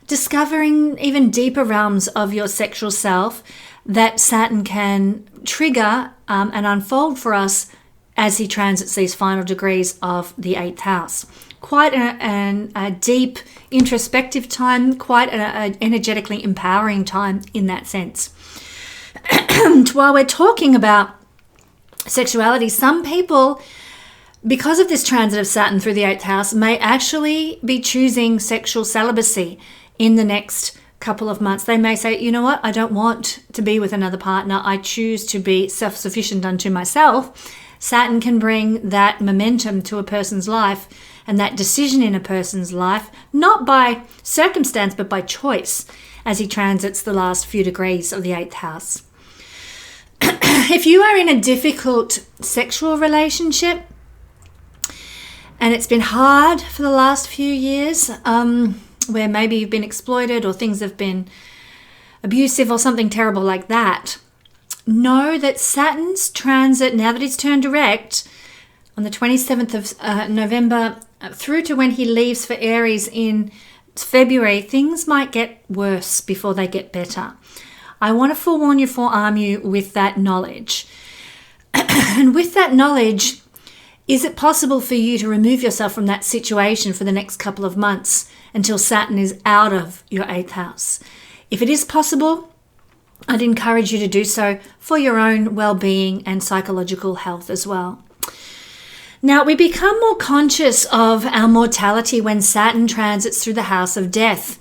discovering even deeper realms of your sexual self that Saturn can trigger and unfold for us as he transits these final degrees of the 8th house. Quite a deep, introspective time, quite an energetically empowering time in that sense. While we're talking about sexuality. Some people, because of this transit of Saturn through the 8th house, may actually be choosing sexual celibacy in the next couple of months. They may say, you know what, I don't want to be with another partner. I choose to be self-sufficient unto myself. Saturn can bring that momentum to a person's life and that decision in a person's life, not by circumstance, but by choice, as he transits the last few degrees of the 8th house. If you are in a difficult sexual relationship, and it's been hard for the last few years, where maybe you've been exploited or things have been abusive or something terrible like that, know that Saturn's transit, now that it's turned direct on the 27th of November through to when he leaves for Aries in February, things might get worse before they get better. I want to forewarn you, forearm you with that knowledge. And with that knowledge, is it possible for you to remove yourself from that situation for the next couple of months until Saturn is out of your 8th house? If it is possible, I'd encourage you to do so for your own well-being and psychological health as well. Now, we become more conscious of our mortality when Saturn transits through the house of death.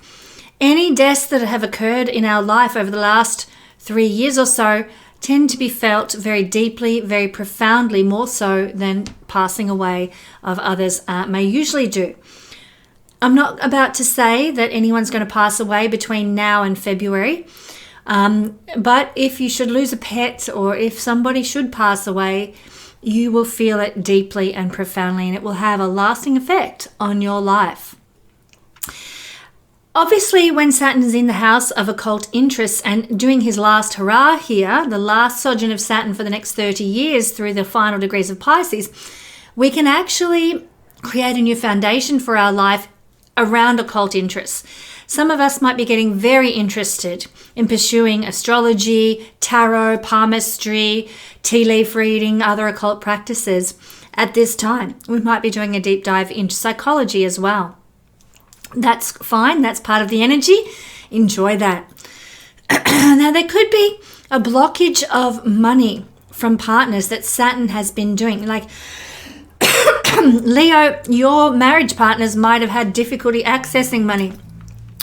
Any deaths that have occurred in our life over the last 3 years or so tend to be felt very deeply, very profoundly, more so than passing away of others may usually do. I'm not about to say that anyone's going to pass away between now and February, but if you should lose a pet or if somebody should pass away, you will feel it deeply and profoundly, and it will have a lasting effect on your life. Obviously, when Saturn is in the house of occult interests and doing his last hurrah here, the last sojourn of Saturn for the next 30 years through the final degrees of Pisces, we can actually create a new foundation for our life around occult interests. Some of us might be getting very interested in pursuing astrology, tarot, palmistry, tea leaf reading, other occult practices at this time. We might be doing a deep dive into psychology as well. That's fine. That's part of the energy. Enjoy that. Now, there could be a blockage of money from partners that Saturn has been doing. Like, Leo, your marriage partners might have had difficulty accessing money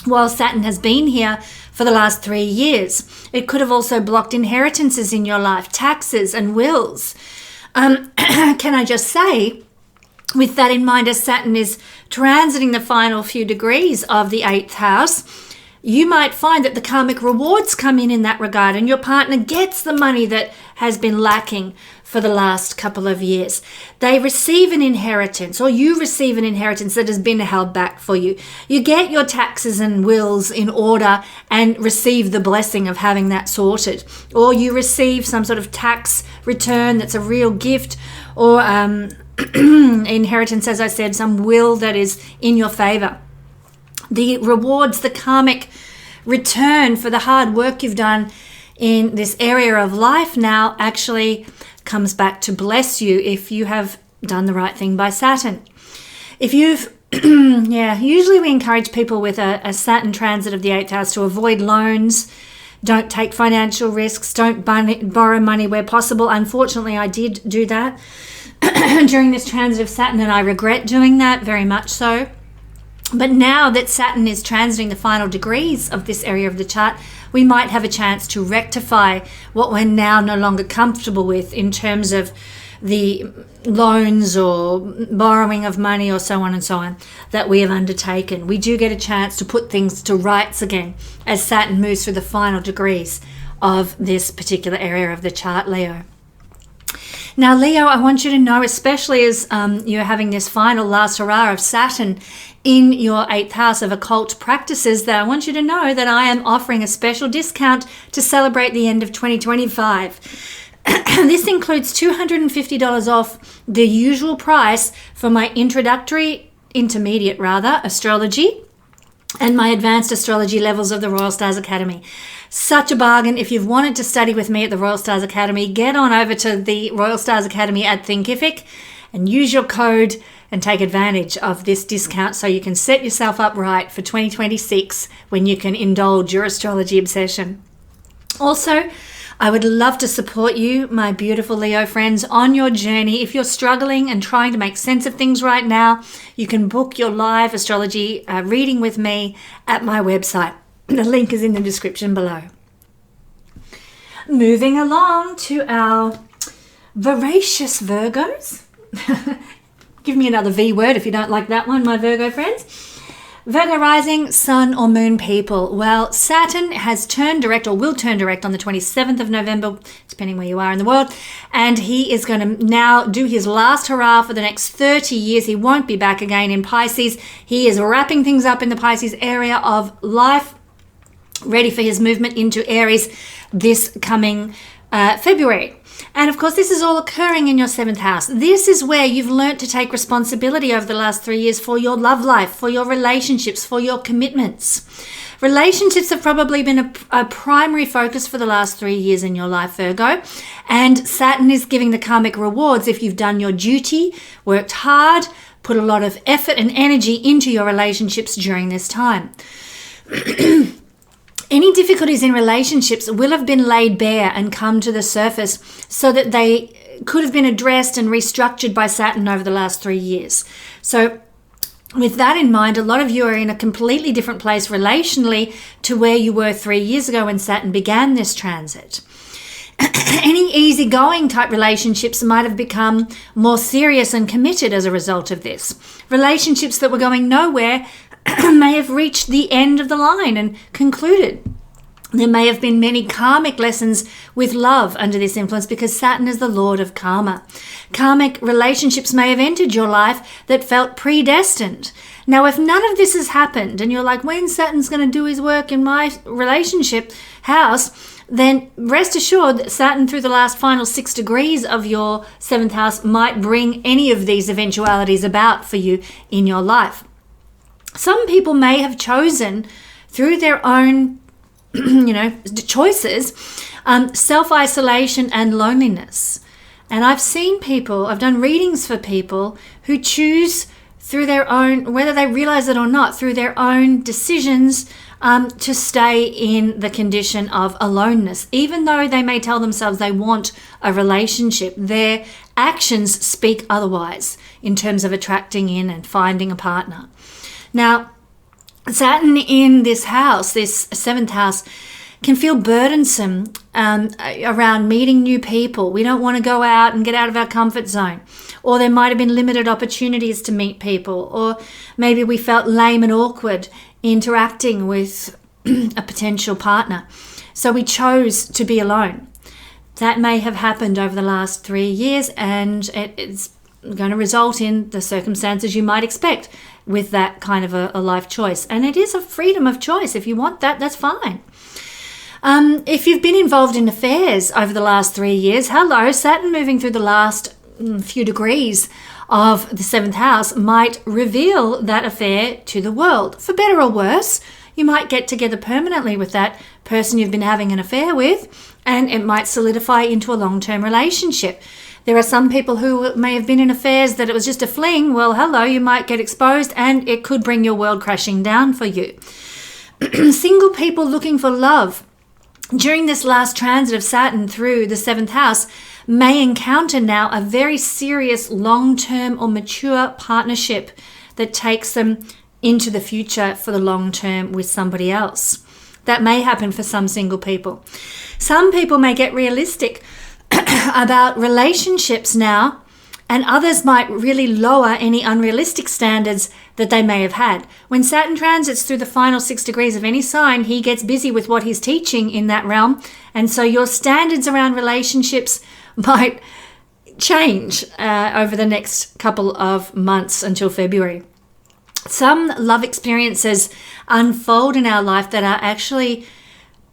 while Saturn has been here for the last 3 years. It could have also blocked inheritances in your life, taxes and wills. Can I just say, with that in mind, as Saturn is transiting the final few degrees of the 8th house, you might find that the karmic rewards come in that regard, and your partner gets the money that has been lacking for the last couple of years. They receive an inheritance, or you receive an inheritance that has been held back for you. You get your taxes and wills in order and receive the blessing of having that sorted. Or you receive some sort of tax return that's a real gift, or inheritance, as I said, some will that is in your favor. The rewards, the karmic return for the hard work you've done in this area of life now actually comes back to bless you if you have done the right thing by Saturn. If you've, usually we encourage people with a Saturn transit of the 8th house to avoid loans, don't take financial risks, don't borrow money where possible. Unfortunately, I did do that during this transit of Saturn, and I regret doing that very much so. But now that Saturn is transiting the final degrees of this area of the chart, we might have a chance to rectify what we're now no longer comfortable with in terms of the loans or borrowing of money or so on and so on that we have undertaken. We do get a chance to put things to rights again as Saturn moves through the final degrees of this particular area of the chart, Leo. Now, Leo, I want you to know, especially as you're having this final last hurrah of Saturn in your 8th house of occult practices, that I want you to know that I am offering a special discount to celebrate the end of 2025. This includes $250 off the usual price for my intermediate astrology and my advanced astrology levels of the Royal Stars Academy. Such a bargain. If you've wanted to study with me at the Royal Stars Academy, get on over to the Royal Stars Academy at Thinkific and use your code and take advantage of this discount so you can set yourself up right for 2026 when you can indulge your astrology obsession. Also, I would love to support you, my beautiful Leo friends, on your journey. If you're struggling and trying to make sense of things right now, you can book your live astrology reading with me at my website. The link is in the description below. Moving along to our voracious Virgos. Give me another V word if you don't like that one, my Virgo friends. Virgo rising, sun or moon people. Well, Saturn has turned direct or will turn direct on the 27th of November, depending where you are in the world. And he is going to now do his last hurrah for the next 30 years. He won't be back again in Pisces. He is wrapping things up in the Pisces area of life, ready for his movement into Aries this coming February. And of course, this is all occurring in your 7th house. This is where you've learnt to take responsibility over the last 3 years for your love life, for your relationships, for your commitments. Relationships have probably been a primary focus for the last 3 years in your life, Virgo. And Saturn is giving the karmic rewards if you've done your duty, worked hard, put a lot of effort and energy into your relationships during this time. Any difficulties in relationships will have been laid bare and come to the surface so that they could have been addressed and restructured by Saturn over the last 3 years. So with that in mind, a lot of you are in a completely different place relationally to where you were 3 years ago when Saturn began this transit. Any easygoing type relationships might have become more serious and committed as a result of this. Relationships that were going nowhere may have reached the end of the line and concluded. There may have been many karmic lessons with love under this influence because Saturn is the Lord of karma. Karmic relationships may have entered your life that felt predestined. Now, if none of this has happened and you're like, when Saturn's going to do his work in my relationship house, then rest assured that Saturn through the last final 6 degrees of your 7th house might bring any of these eventualities about for you in your life. Some people may have chosen through their own, choices, self-isolation and loneliness. And I've done readings for people who choose through their own, whether they realize it or not, through their own decisions to stay in the condition of aloneness. Even though they may tell themselves they want a relationship, their actions speak otherwise in terms of attracting in and finding a partner. Now, Saturn in this house, this 7th house, can feel burdensome around meeting new people. We don't want to go out and get out of our comfort zone. Or there might have been limited opportunities to meet people. Or maybe we felt lame and awkward interacting with a potential partner. So we chose to be alone. That may have happened over the last 3 years, and it's going to result in the circumstances you might expect with that kind of a life choice. And it is a freedom of choice. If you want that, that's fine. If you've been involved in affairs over the last 3 years, Saturn moving through the last few degrees of the 7th house might reveal that affair to the world. For better or worse, you might get together permanently with that person you've been having an affair with, and it might solidify into a long-term relationship. There are some people who may have been in affairs that it was just a fling. Well, you might get exposed and it could bring your world crashing down for you. Single people looking for love during this last transit of Saturn through the 7th house may encounter now a very serious long-term or mature partnership that takes them into the future for the long term with somebody else. That may happen for some single people. Some people may get realistic about relationships now, and others might really lower any unrealistic standards that they may have had. When Saturn transits through the final 6 degrees of any sign, he gets busy with what he's teaching in that realm, and so your standards around relationships might change over the next couple of months until February. Some love experiences unfold in our life that are actually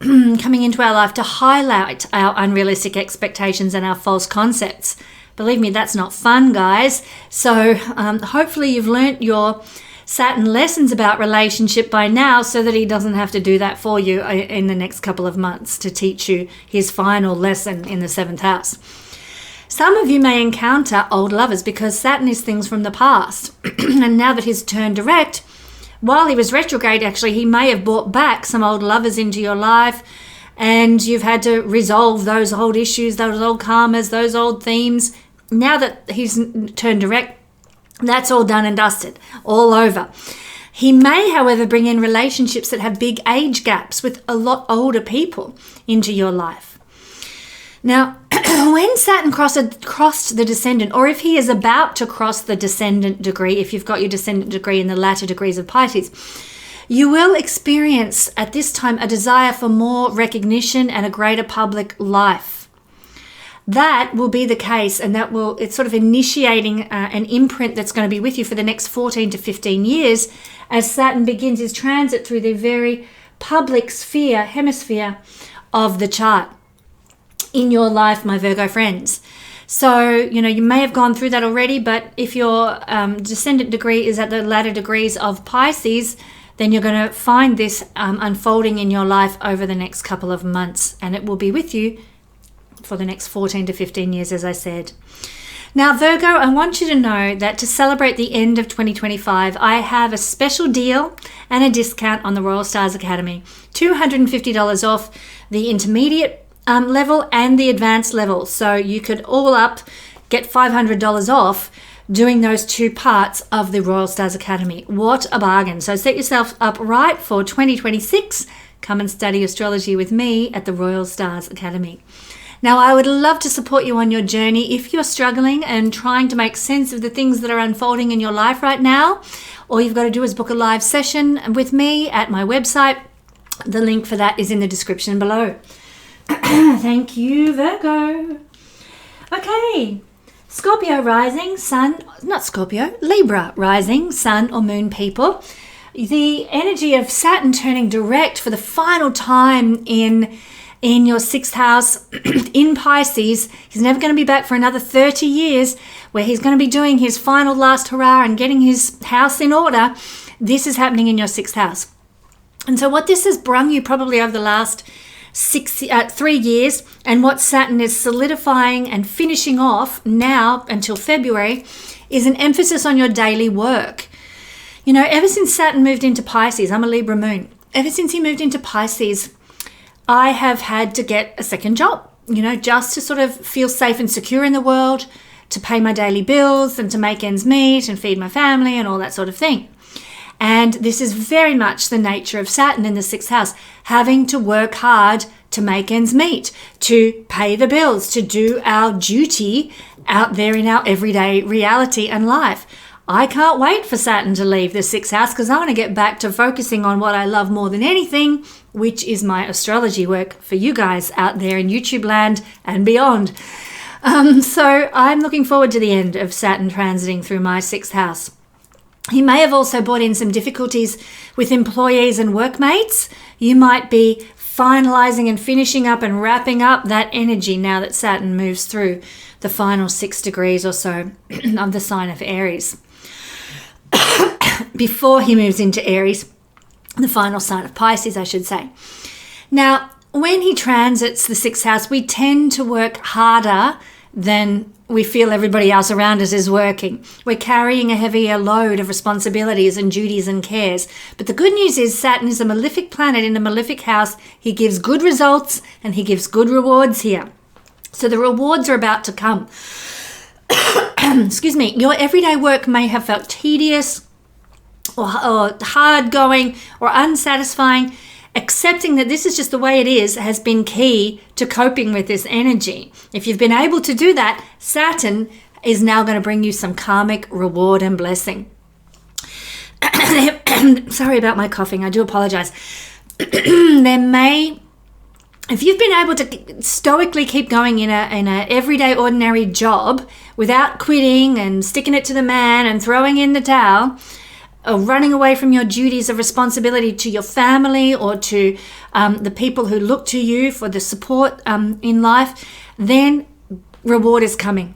coming into our life to highlight our unrealistic expectations and our false concepts. Believe me, that's not fun, guys. So hopefully you've learnt your Saturn lessons about relationship by now so that he doesn't have to do that for you in the next couple of months to teach you his final lesson in the 7th house. Some of you may encounter old lovers because Saturn is things from the past. And now that he's turned direct, while he was retrograde, actually, he may have brought back some old lovers into your life and you've had to resolve those old issues, those old karmas, those old themes. Now that he's turned direct, that's all done and dusted, all over. He may, however, bring in relationships that have big age gaps with a lot older people into your life. Now, when Saturn crossed the descendant, or if he is about to cross the descendant degree, if you've got your descendant degree in the latter degrees of Pisces, you will experience at this time a desire for more recognition and a greater public life. That will be the case, and it's sort of initiating an imprint that's going to be with you for the next 14 to 15 years as Saturn begins his transit through the very public hemisphere of the chart in your life, my Virgo friends. So, you may have gone through that already, but if your descendant degree is at the latter degrees of Pisces, then you're going to find this unfolding in your life over the next couple of months, and it will be with you for the next 14 to 15 years, as I said. Now, Virgo, I want you to know that to celebrate the end of 2025, I have a special deal and a discount on the Royal Stars Academy. $250 off the intermediate level and the advanced level. So you could all up get $500 off doing those two parts of the Royal Stars Academy. What a bargain. So set yourself up right for 2026. Come and study astrology with me at the Royal Stars Academy. Now, I would love to support you on your journey. If you're struggling and trying to make sense of the things that are unfolding in your life right now, all you've got to do is book a live session with me at my website. The link for that is in the description below. Thank you, Virgo. Okay. Scorpio rising, Libra rising, sun or moon people. The energy of Saturn turning direct for the final time in your 6th house in Pisces. He's never going to be back for another 30 years, where he's going to be doing his final last hurrah and getting his house in order. This is happening in your 6th house. And so what this has brung you probably over the last 3 years, and what Saturn is solidifying and finishing off now until February, is an emphasis on your daily work. Ever since Saturn moved into Pisces, I'm a Libra moon. Ever since he moved into Pisces, I have had to get a second job, just to sort of feel safe and secure in the world, to pay my daily bills and to make ends meet and feed my family and all that sort of thing. And this is very much the nature of Saturn in the 6th house, having to work hard to make ends meet, to pay the bills, to do our duty out there in our everyday reality and life. I can't wait for Saturn to leave the 6th house, because I want to get back to focusing on what I love more than anything, which is my astrology work for you guys out there in YouTube land and beyond. So I'm looking forward to the end of Saturn transiting through my 6th house. He may have also brought in some difficulties with employees and workmates. You might be finalizing and finishing up and wrapping up that energy now that Saturn moves through the final 6 degrees or so of the sign of Aries. Before he moves into Aries, the final sign of Pisces, I should say. Now, when he transits the 6th house, we tend to work harder than we feel everybody else around us is working. We're carrying a heavier load of responsibilities and duties and cares. But the good news is Saturn is a malefic planet in a malefic house. He gives good results and he gives good rewards here. So the rewards are about to come. Excuse me. Your everyday work may have felt tedious or hard going or unsatisfying. Accepting that this is just the way it is has been key to coping with this energy. If you've been able to do that, Saturn is now going to bring you some karmic reward and blessing. Sorry about my coughing. I do apologize. If you've been able to stoically keep going in a everyday ordinary job without quitting and sticking it to the man and throwing in the towel, or running away from your duties of responsibility to your family or to the people who look to you for the support in life, then reward is coming.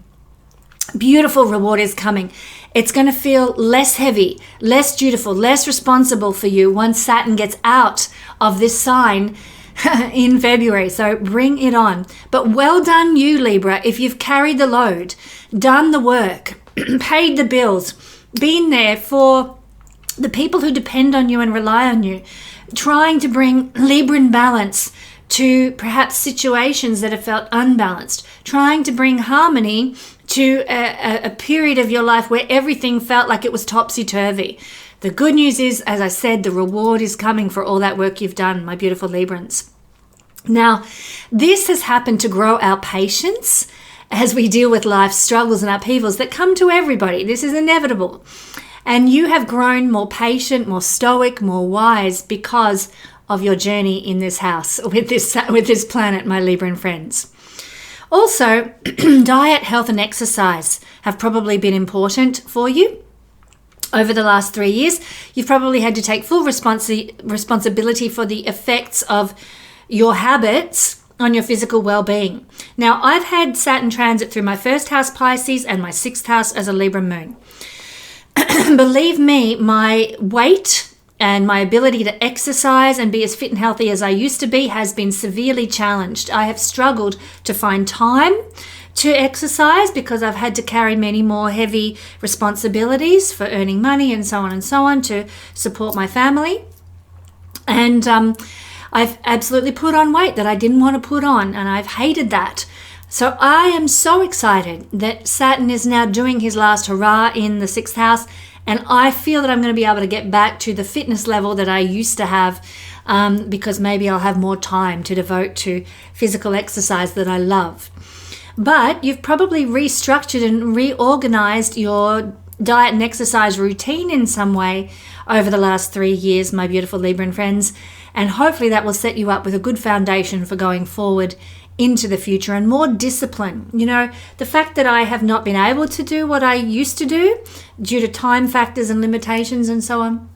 Beautiful reward is coming. It's going to feel less heavy, less dutiful, less responsible for you once Saturn gets out of this sign in February. So bring it on. But well done you, Libra, if you've carried the load, done the work, paid the bills, been there for the people who depend on you and rely on you, trying to bring Libran balance to perhaps situations that have felt unbalanced, trying to bring harmony to a period of your life where everything felt like it was topsy-turvy. The good news is, as I said, the reward is coming for all that work you've done, my beautiful Librans. Now, this has happened to grow our patience as we deal with life's struggles and upheavals that come to everybody. This is inevitable. And you have grown more patient, more stoic, more wise because of your journey in this house with this planet, my Libran friends. Also, diet, health and exercise have probably been important for you. Over the last 3 years, you've probably had to take full responsibility for the effects of your habits on your physical well-being. Now, I've had Saturn transit through my first house Pisces and my sixth house as a Libra moon. Believe me, my weight and my ability to exercise and be as fit and healthy as I used to be has been severely challenged. I have struggled to find time to exercise because I've had to carry many more heavy responsibilities for earning money and so on to support my family. And I've absolutely put on weight that I didn't want to put on, and I've hated that. So I am so excited that Saturn is now doing his last hurrah in the sixth house, and I feel that I'm going to be able to get back to the fitness level that I used to have because maybe I'll have more time to devote to physical exercise that I love. But you've probably restructured and reorganized your diet and exercise routine in some way over the last 3 years, my beautiful Libran friends, and hopefully that will set you up with a good foundation for going forward into the future and more discipline. You know, the fact that I have not been able to do what I used to do due to time factors and limitations and so on,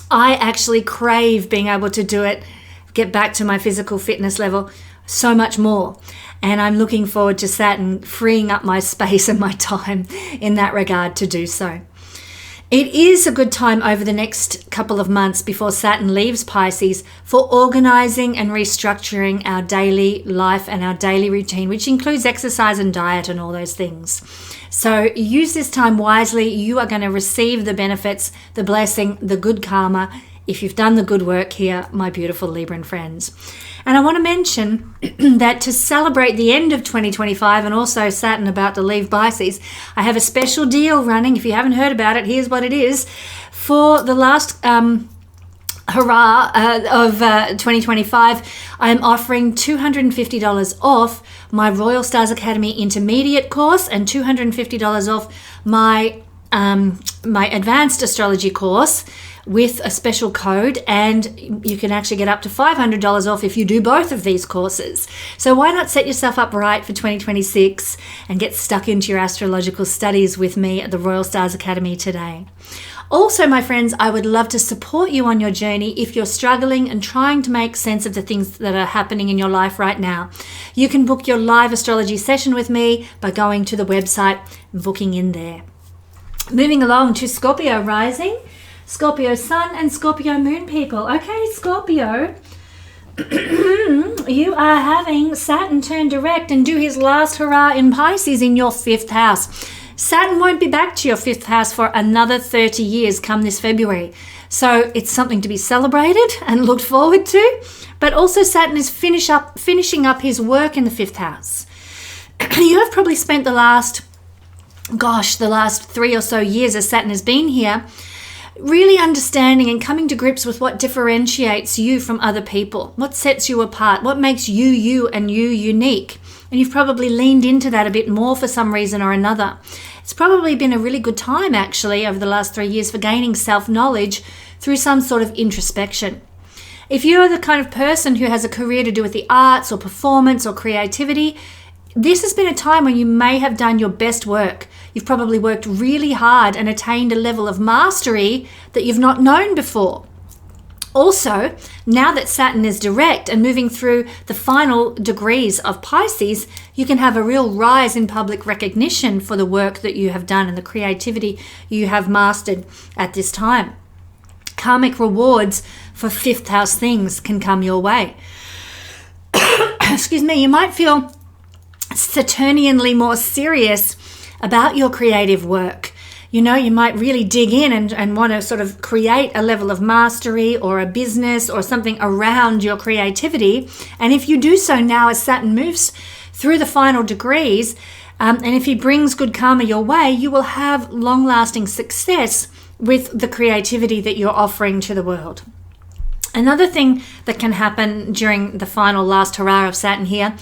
I actually crave being able to do it, get back to my physical fitness level so much more. And I'm looking forward to Saturn freeing up my space and my time in that regard to do so. It is a good time over the next couple of months before Saturn leaves Pisces for organizing and restructuring our daily life and our daily routine, which includes exercise and diet and all those things. So use this time wisely. You are going to receive the benefits, the blessing, the good karma if you've done the good work here, my beautiful Libran friends. And I want to mention that to celebrate the end of 2025 and also Saturn about to leave Pisces, I have a special deal running. If you haven't heard about it, here's what it is. For the last hurrah of 2025, I am offering $250 off my Royal Stars Academy Intermediate course and $250 off my Advanced Astrology course with a special code, and you can actually get up to $500 off if you do both of these courses. So why not set yourself up right for 2026 and get stuck into your astrological studies with me at the Royal Stars Academy today. Also, my friends, I would love to support you on your journey if you're struggling and trying to make sense of the things that are happening in your life right now. You can book your live astrology session with me by going to the website and booking in there. Moving along to Scorpio rising, Scorpio sun and Scorpio moon people. Okay, Scorpio, you are having Saturn turn direct and do his last hurrah in Pisces in your fifth house. Saturn won't be back to your fifth house for another 30 years come this February. So it's something to be celebrated and looked forward to. But also Saturn is finishing up his work in the fifth house. You have probably spent the last 3 or so years as Saturn has been here, really understanding and coming to grips with what differentiates you from other people, what sets you apart, what makes you you and you unique. And you've probably leaned into that a bit more for some reason or another. It's probably been a really good time actually over the last 3 years for gaining self-knowledge through some sort of introspection. If you're the kind of person who has a career to do with the arts or performance or creativity, this has been a time when you may have done your best work. You've probably worked really hard and attained a level of mastery that you've not known before. Also, now that Saturn is direct and moving through the final degrees of Pisces, you can have a real rise in public recognition for the work that you have done and the creativity you have mastered at this time. Karmic rewards for fifth house things can come your way. Excuse me, you might feel Saturnianly more serious about your creative work. You know, you might really dig in and want to sort of create a level of mastery or a business or something around your creativity. And if you do so now as Saturn moves through the final degrees, and if he brings good karma your way, you will have long-lasting success with the creativity that you're offering to the world. Another thing that can happen during the final last hurrah of Saturn here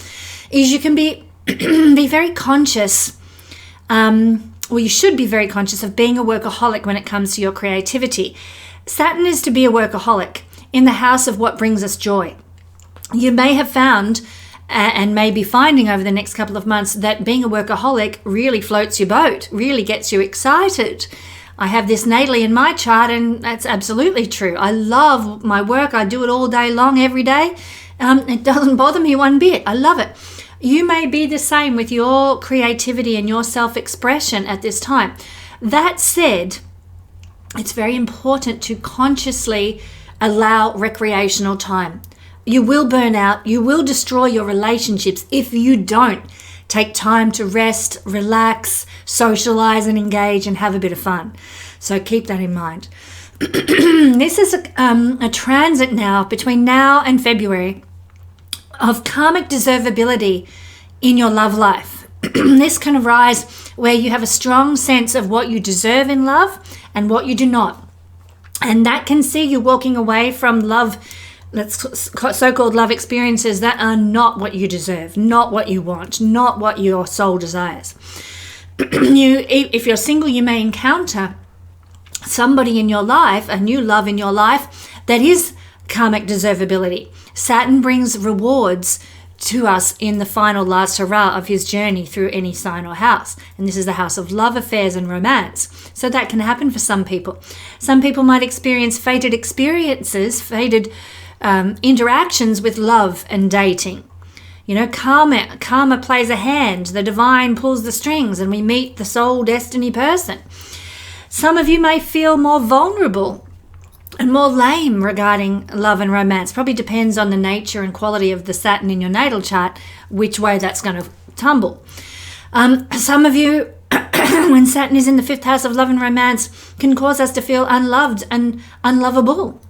is you can be very conscious, well, you should be very conscious of being a workaholic when it comes to your creativity. Saturn is to be a workaholic in the house of what brings us joy. You may have found and may be finding over the next couple of months that being a workaholic really floats your boat, really gets you excited. I have this natally in my chart, and that's absolutely true. I love my work. I do it all day long, every day. It doesn't bother me one bit. I love it. You may be the same with your creativity and your self-expression at this time. That said, it's very important to consciously allow recreational time. You will burn out. You will destroy your relationships if you don't take time to rest, relax, socialize and engage and have a bit of fun. So keep that in mind. This is a transit now between now and February of karmic deservability in your love life. This can arise where you have a strong sense of what you deserve in love and what you do not. And that can see you walking away from love, so-called love experiences that are not what you deserve, not what you want, not what your soul desires. If you're single, you may encounter somebody in your life, a new love in your life, that is karmic deservability. Saturn brings rewards to us in the final last hurrah of his journey through any sign or house. And this is the house of love, affairs, and romance. So that can happen for some people. Some people might experience fated experiences, fated interactions with love and dating. You know, karma plays a hand. The divine pulls the strings and we meet the soul destiny person. Some of you may feel more vulnerable and more lame regarding love and romance. Probably depends on the nature and quality of the Saturn in your natal chart, which way that's going to tumble. Some of you, when Saturn is in the 5th house of love and romance, can cause us to feel unloved and unlovable.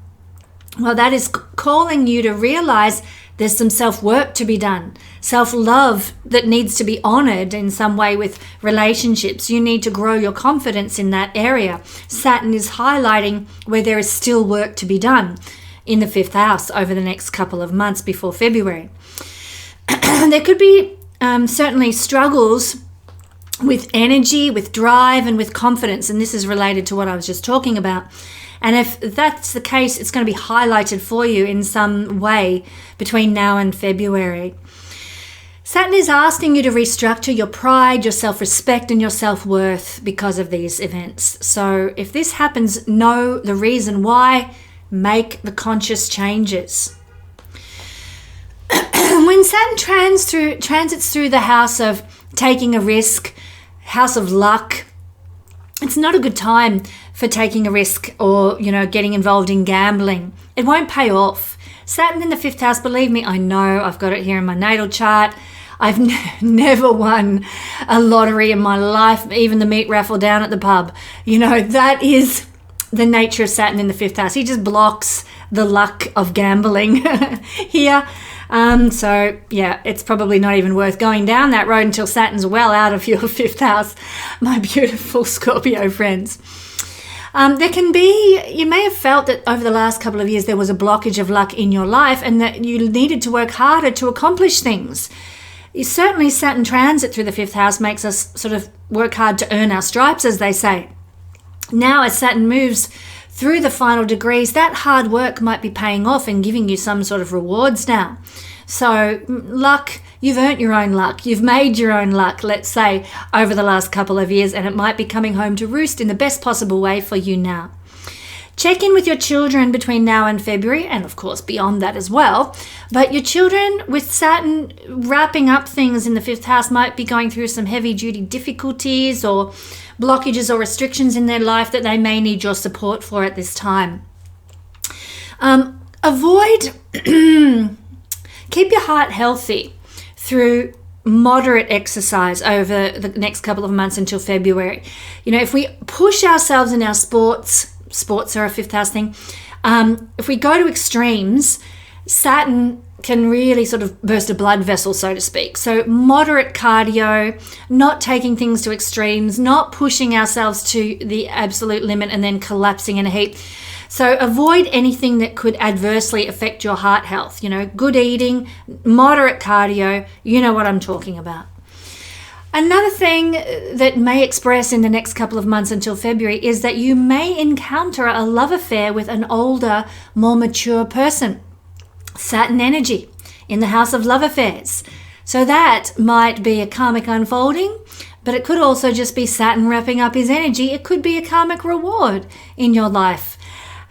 Well, that is calling you to realize there's some self-work to be done, self-love that needs to be honored in some way with relationships. You need to grow your confidence in that area. Saturn is highlighting where there is still work to be done in the 5th house over the next couple of months before February. There could be certainly struggles with energy, with drive, and with confidence, and this is related to what I was just talking about. And if that's the case, it's going to be highlighted for you in some way between now and February. Saturn is asking you to restructure your pride, your self-respect, and your self-worth because of these events. So if this happens, know the reason why. Make the conscious changes. When Saturn transits through the house of taking a risk, house of luck, it's not a good time for taking a risk or, getting involved in gambling. It won't pay off. Saturn in the 5th house, believe me, I know, I've got it here in my natal chart. I've never won a lottery in my life, even the meat raffle down at the pub. That is the nature of Saturn in the 5th house. He just blocks the luck of gambling here. So yeah, it's probably not even worth going down that road until Saturn's well out of your 5th house, my beautiful Scorpio friends. You may have felt that over the last couple of years there was a blockage of luck in your life and that you needed to work harder to accomplish things. Certainly Saturn transit through the 5th house makes us sort of work hard to earn our stripes, as they say. Now as Saturn moves through the final degrees, that hard work might be paying off and giving you some sort of rewards now. So luck, you've earned your own luck. You've made your own luck, let's say, over the last couple of years, and it might be coming home to roost in the best possible way for you now. Check in with your children between now and February, and of course beyond that as well. But your children, with Saturn wrapping up things in the 5th house, might be going through some heavy-duty difficulties or blockages or restrictions in their life that they may need your support for at this time. Keep your heart healthy through moderate exercise over the next couple of months until February. You know, if we push ourselves in our sports are a fifth house thing. If we go to extremes, Saturn can really sort of burst a blood vessel, so to speak. So moderate cardio, not taking things to extremes, not pushing ourselves to the absolute limit and then collapsing in a heap. So avoid anything that could adversely affect your heart health. You know, good eating, moderate cardio, you know what I'm talking about. Another thing that may express in the next couple of months until February is that you may encounter a love affair with an older, more mature person. Saturn energy in the house of love affairs. So that might be a karmic unfolding, but it could also just be Saturn wrapping up his energy. It could be a karmic reward in your life.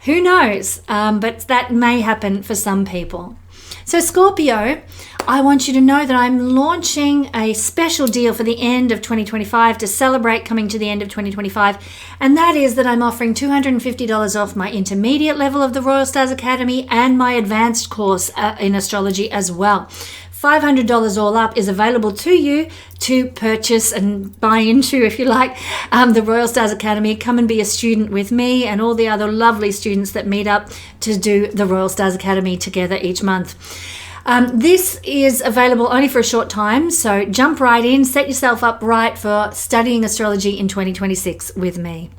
Who knows? But that may happen for some people. So Scorpio, I want you to know that I'm launching a special deal for the end of 2025 to celebrate coming to the end of 2025. And that is that I'm offering $250 off my intermediate level of the Royal Stars Academy and my advanced course in astrology as well. $500 all up is available to you to purchase and buy into, if you like, the Royal Stars Academy. Come and be a student with me and all the other lovely students that meet up to do the Royal Stars Academy together each month. This is available only for a short time, so jump right in, set yourself up right for studying astrology in 2026 with me.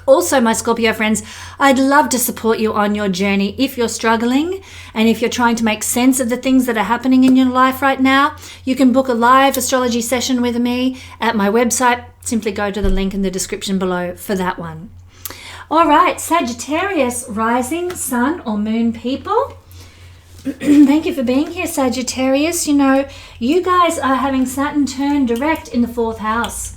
Also, my Scorpio friends, I'd love to support you on your journey if you're struggling and if you're trying to make sense of the things that are happening in your life right now. You can book a live astrology session with me at my website. Simply go to the link in the description below for that one. All right, Sagittarius, rising, sun or moon people. Thank you for being here, Sagittarius. You know, you guys are having Saturn turn direct in the 4th house.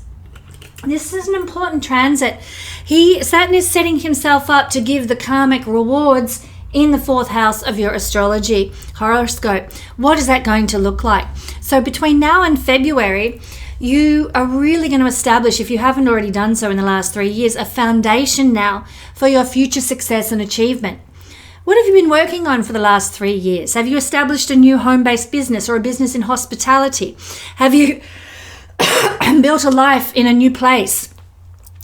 This is an important transit. Saturn is setting himself up to give the karmic rewards in the 4th house of your astrology horoscope. What is that going to look like? So between now and February, you are really going to establish, if you haven't already done so in the last 3 years, a foundation now for your future success and achievement. What have you been working on for the last 3 years? Have you established a new home-based business or a business in hospitality? Have you built a life in a new place,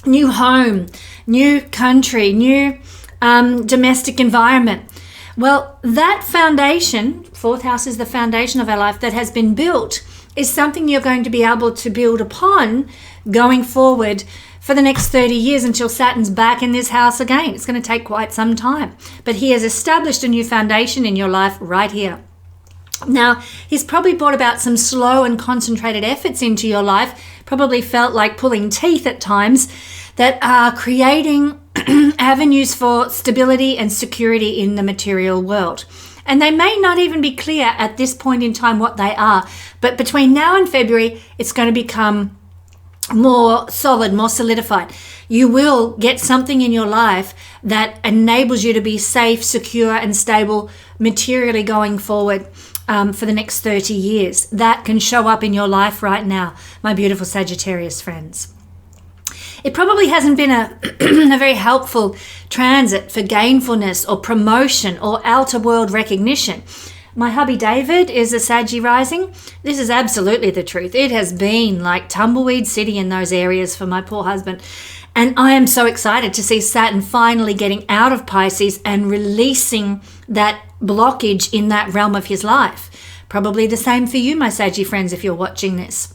new home, new country, new domestic environment? Well, that foundation, 4th house is the foundation of our life that has been built, is something you're going to be able to build upon going forward for the next 30 years until Saturn's back in this house again. It's going to take quite some time, but he has established a new foundation in your life right here. Now, he's probably brought about some slow and concentrated efforts into your life, probably felt like pulling teeth at times, that are creating avenues for stability and security in the material world. And they may not even be clear at this point in time what they are, but between now and February, it's going to become more solid, more solidified. You will get something in your life that enables you to be safe, secure, and stable materially going forward. For the next 30 years. That can show up in your life right now, my beautiful Sagittarius friends. It probably hasn't been a very helpful transit for gainfulness or promotion or outer world recognition. My hubby David is a Saggy rising. This is absolutely the truth. It has been like tumbleweed city in those areas for my poor husband. And I am so excited to see Saturn finally getting out of Pisces and releasing that blockage in that realm of his life. Probably the same for you, my Saggy friends, if you're watching this.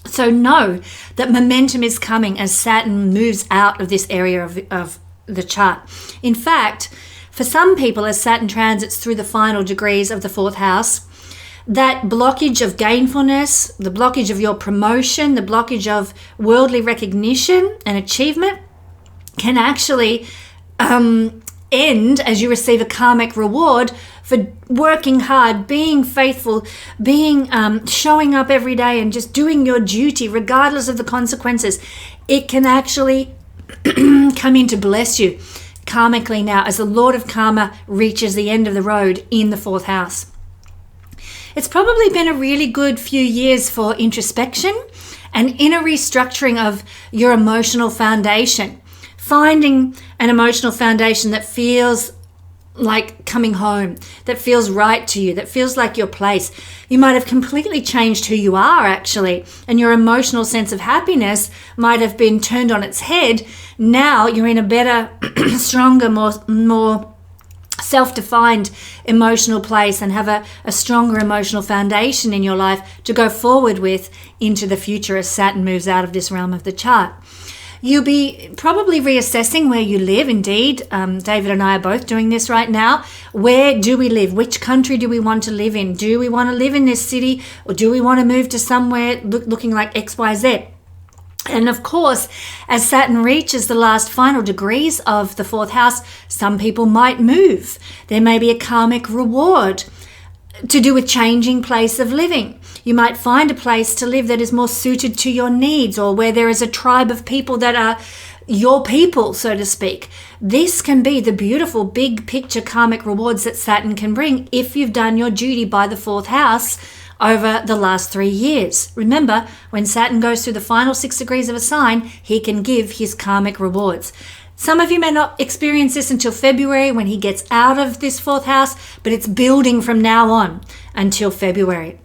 So know that momentum is coming as Saturn moves out of this area of the chart. In fact, for some people, as Saturn transits through the final degrees of the 4th house, that blockage of gainfulness, the blockage of your promotion, the blockage of worldly recognition and achievement can actually end as you receive a karmic reward for working hard, being faithful, showing up every day and just doing your duty regardless of the consequences. It can actually come in to bless you karmically now as the Lord of Karma reaches the end of the road in the 4th house. It's probably been a really good few years for introspection and inner restructuring of your emotional foundation. Finding an emotional foundation that feels like coming home, that feels right to you, that feels like your place. You might have completely changed who you are actually, and your emotional sense of happiness might have been turned on its head. Now you're in a better, stronger, more self-defined emotional place and have a stronger emotional foundation in your life to go forward with into the future as Saturn moves out of this realm of the chart. You'll be probably reassessing where you live. Indeed, David and I are both doing this right now. Where do we live? Which country do we want to live in? Do we want to live in this city, or do we want to move to somewhere looking like XYZ? And of course, as Saturn reaches the last final degrees of the fourth house, some people might move. There may be a karmic reward to do with changing place of living. You might find a place to live that is more suited to your needs, or where there is a tribe of people that are your people, so to speak. This can be the beautiful big picture karmic rewards that Saturn can bring if you've done your duty by the fourth house over the last 3 years. Remember, when Saturn goes through the final 6 degrees of a sign, he can give his karmic rewards. Some of you may not experience this until February when he gets out of this fourth house, but it's building from now on until February.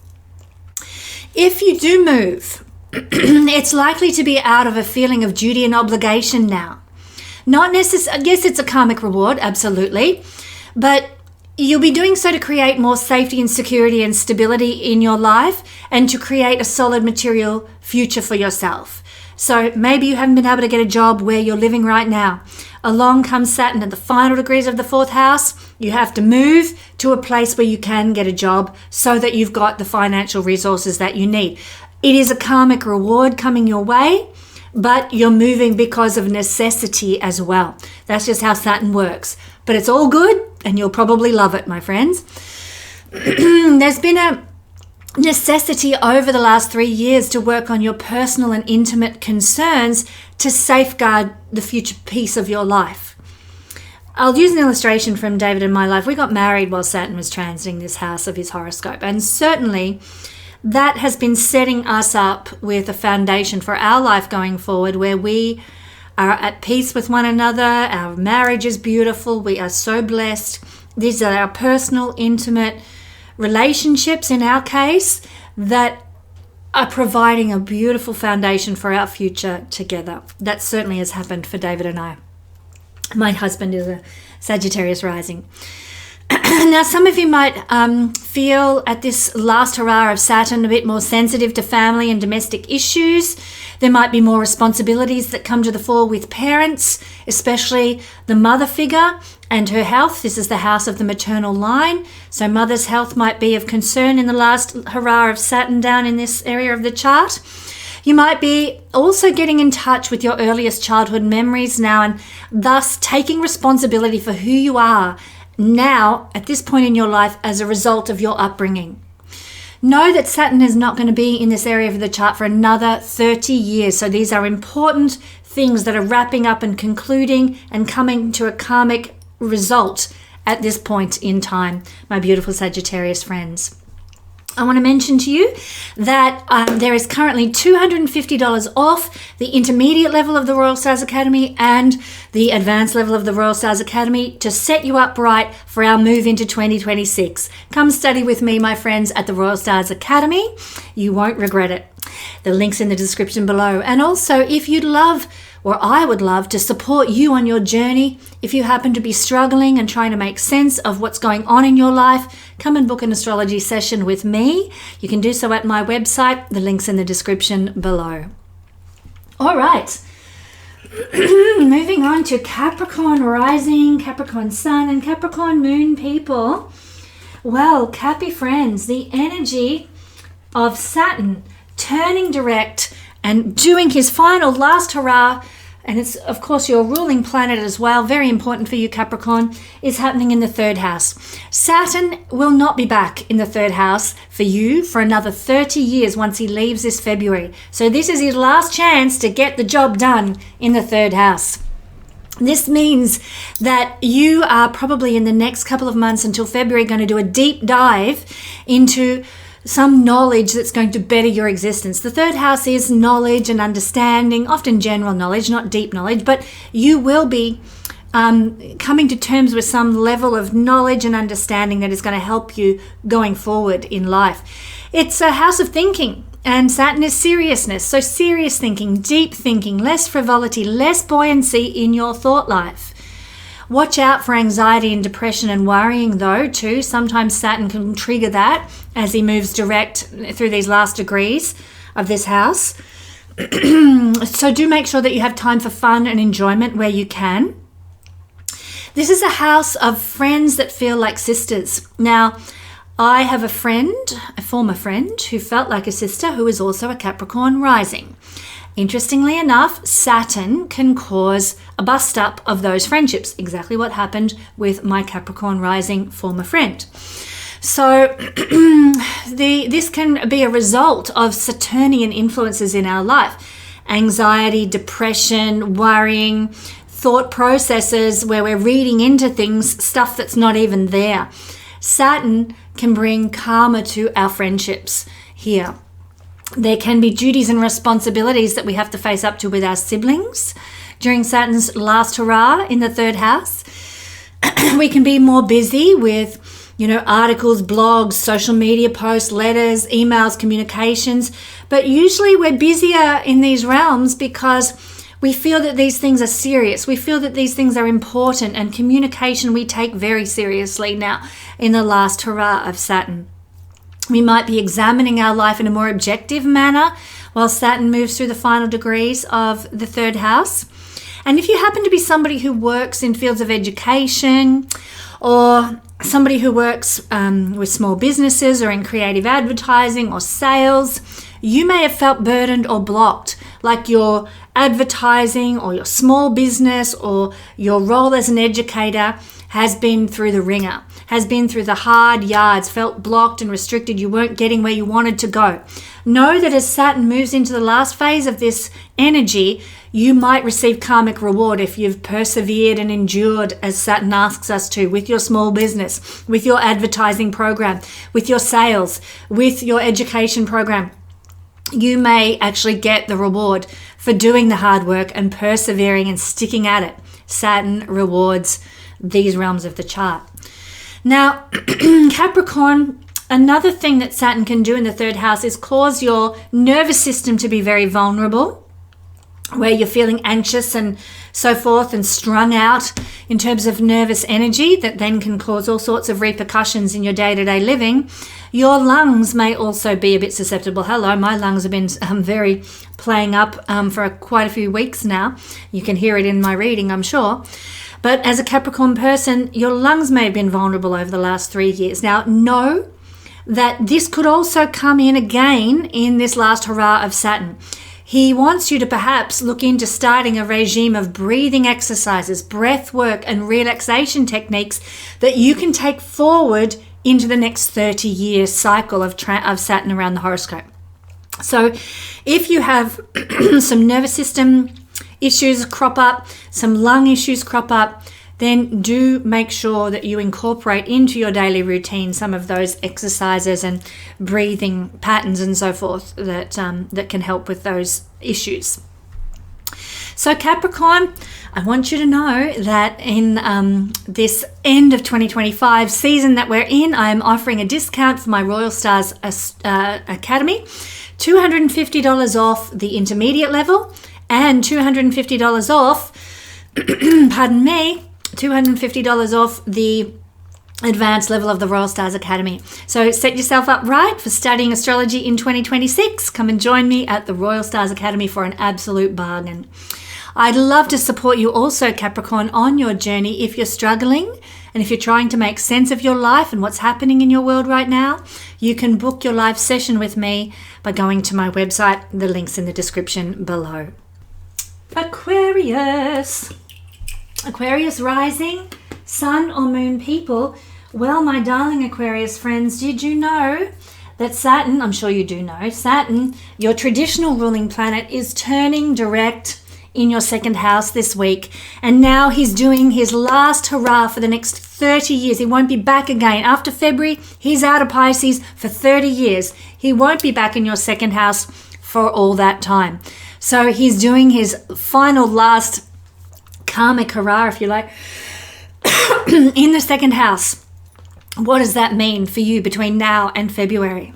If you do move, it's likely to be out of a feeling of duty and obligation now. Not necessarily, yes, it's a karmic reward, absolutely, but you'll be doing so to create more safety and security and stability in your life and to create a solid material future for yourself. So maybe you haven't been able to get a job where you're living right now. Along comes Saturn at the final degrees of the fourth house. You have to move to a place where you can get a job so that you've got the financial resources that you need. It is a karmic reward coming your way, but you're moving because of necessity as well. That's just how Saturn works. But it's all good, and you'll probably love it, my friends. There's been a necessity over the last 3 years to work on your personal and intimate concerns to safeguard the future peace of your life. I'll use an illustration from David and my life. We got married while Saturn was transiting this house of his horoscope, and certainly that has been setting us up with a foundation for our life going forward, where we are at peace with one another. Our marriage is beautiful. We are so blessed. These are our personal, intimate relationships, in our case, that are providing a beautiful foundation for our future together. That certainly has happened for David and I. My husband is a Sagittarius rising. Now, some of you might feel at this last hurrah of Saturn a bit more sensitive to family and domestic issues. There might be more responsibilities that come to the fore with parents, especially the mother figure and her health. This is the house of the maternal line. So mother's health might be of concern in the last hurrah of Saturn down in this area of the chart. You might be also getting in touch with your earliest childhood memories now, and thus taking responsibility for who you are now at this point in your life as a result of your upbringing. Know that Saturn is not going to be in this area of the chart for another 30 years. So these are important things that are wrapping up and concluding and coming to a karmic result at this point in time, my beautiful Sagittarius friends. I want to mention to you that there is currently $250 off the intermediate level of the Royal Stars Academy and the advanced level of the Royal Stars Academy to set you up right for our move into 2026. Come study with me, my friends, at the Royal Stars Academy. You won't regret it. The link's in the description below. And also, if you'd love, or I would love, to support you on your journey, if you happen to be struggling and trying to make sense of what's going on in your life, come and book an astrology session with me. You can do so at my website. The link's in the description below. All right. Moving on to Capricorn rising, Capricorn sun, and Capricorn moon people. Well, Cappy friends, the energy of Saturn turning direct and doing his final last hurrah, and it's of course your ruling planet as well, very important for you Capricorn, is happening in the third house. Saturn will not be back in the third house for you for another 30 years once he leaves this February. So this is his last chance to get the job done in the third house. This means that you are probably in the next couple of months until February going to do a deep dive into some knowledge that's going to better your existence. The third house is knowledge and understanding, often general knowledge, not deep knowledge, but you will be coming to terms with some level of knowledge and understanding that is going to help you going forward in life. It's a house of thinking, and Saturn is seriousness. So serious thinking, deep thinking, less frivolity, less buoyancy in your thought life. Watch out for anxiety and depression and worrying though too. Sometimes Saturn can trigger that as he moves direct through these last degrees of this house. So do make sure that you have time for fun and enjoyment where you can. This is a house of friends that feel like sisters. Now, I have a former friend, who felt like a sister, who is also a Capricorn rising. Interestingly enough, Saturn can cause a bust up of those friendships. Exactly what happened with my Capricorn rising former friend. So this can be a result of Saturnian influences in our life. Anxiety, depression, worrying, thought processes where we're reading into things, stuff that's not even there. Saturn can bring karma to our friendships here. There can be duties and responsibilities that we have to face up to with our siblings during Saturn's last hurrah in the third house. We can be more busy with, articles, blogs, social media posts, letters, emails, communications. But usually we're busier in these realms because we feel that these things are serious. We feel that these things are important, and communication we take very seriously now in the last hurrah of Saturn. We might be examining our life in a more objective manner while Saturn moves through the final degrees of the third house. And if you happen to be somebody who works in fields of education, or somebody who works with small businesses or in creative advertising or sales, you may have felt burdened or blocked, like your advertising or your small business or your role as an educator has been through the ringer, has been through the hard yards, felt blocked and restricted. You weren't getting where you wanted to go. Know that as Saturn moves into the last phase of this energy, you might receive karmic reward if you've persevered and endured, as Saturn asks us to, with your small business, with your advertising program, with your sales, with your education program. You may actually get the reward for doing the hard work and persevering and sticking at it. Saturn rewards these realms of the chart. Now, Capricorn, another thing that Saturn can do in the third house is cause your nervous system to be very vulnerable, where you're feeling anxious and so forth and strung out in terms of nervous energy that then can cause all sorts of repercussions in your day-to-day living. Your lungs may also be a bit susceptible. Hello, my lungs have been very playing up for quite a few weeks now. You can hear it in my reading, I'm sure. But as a Capricorn person, your lungs may have been vulnerable over the last 3 years. Now, know that this could also come in again in this last hurrah of Saturn. He wants you to perhaps look into starting a regime of breathing exercises, breath work, and relaxation techniques that you can take forward into the next 30-year cycle of Saturn around the horoscope. So if you have some nervous system issues crop up, some lung issues crop up, then do make sure that you incorporate into your daily routine some of those exercises and breathing patterns and so forth that can help with those issues. So Capricorn, I want you to know that in this end of 2025 season that we're in, I am offering a discount for my Royal Stars Academy, $250 off the intermediate level and $250 off, pardon me, $250 off the advanced level of the Royal Stars Academy. So set yourself up right for studying astrology in 2026. Come and join me at the Royal Stars Academy for an absolute bargain. I'd love to support you also, Capricorn, on your journey if you're struggling and if you're trying to make sense of your life and what's happening in your world right now. You can book your live session with me by going to my website. The link's in the description below. Aquarius rising, sun or moon people. Well, my darling Aquarius friends, did you know that Saturn, I'm sure you do know, Saturn, your traditional ruling planet, is turning direct in your second house this week. And now he's doing his last hurrah for the next 30 years. He won't be back again. After February, he's out of Pisces for 30 years. He won't be back in your second house for all that time. So he's doing his final last karmic hurrah, if you like, in the second house. What does that mean for you between now and February?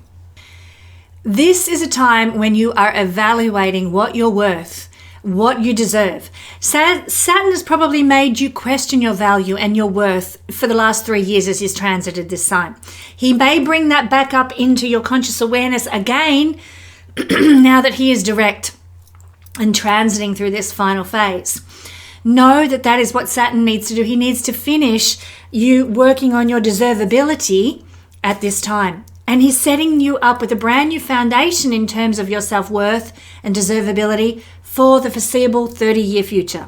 This is a time when you are evaluating what you're worth, what you deserve. Saturn has probably made you question your value and your worth for the last 3 years as he's transited this sign. He may bring that back up into your conscious awareness again now that he is direct and transiting through this final phase. Know that that is what Saturn needs to do. He needs to finish you working on your deservability at this time. And he's setting you up with a brand new foundation in terms of your self-worth and deservability for the foreseeable 30-year future.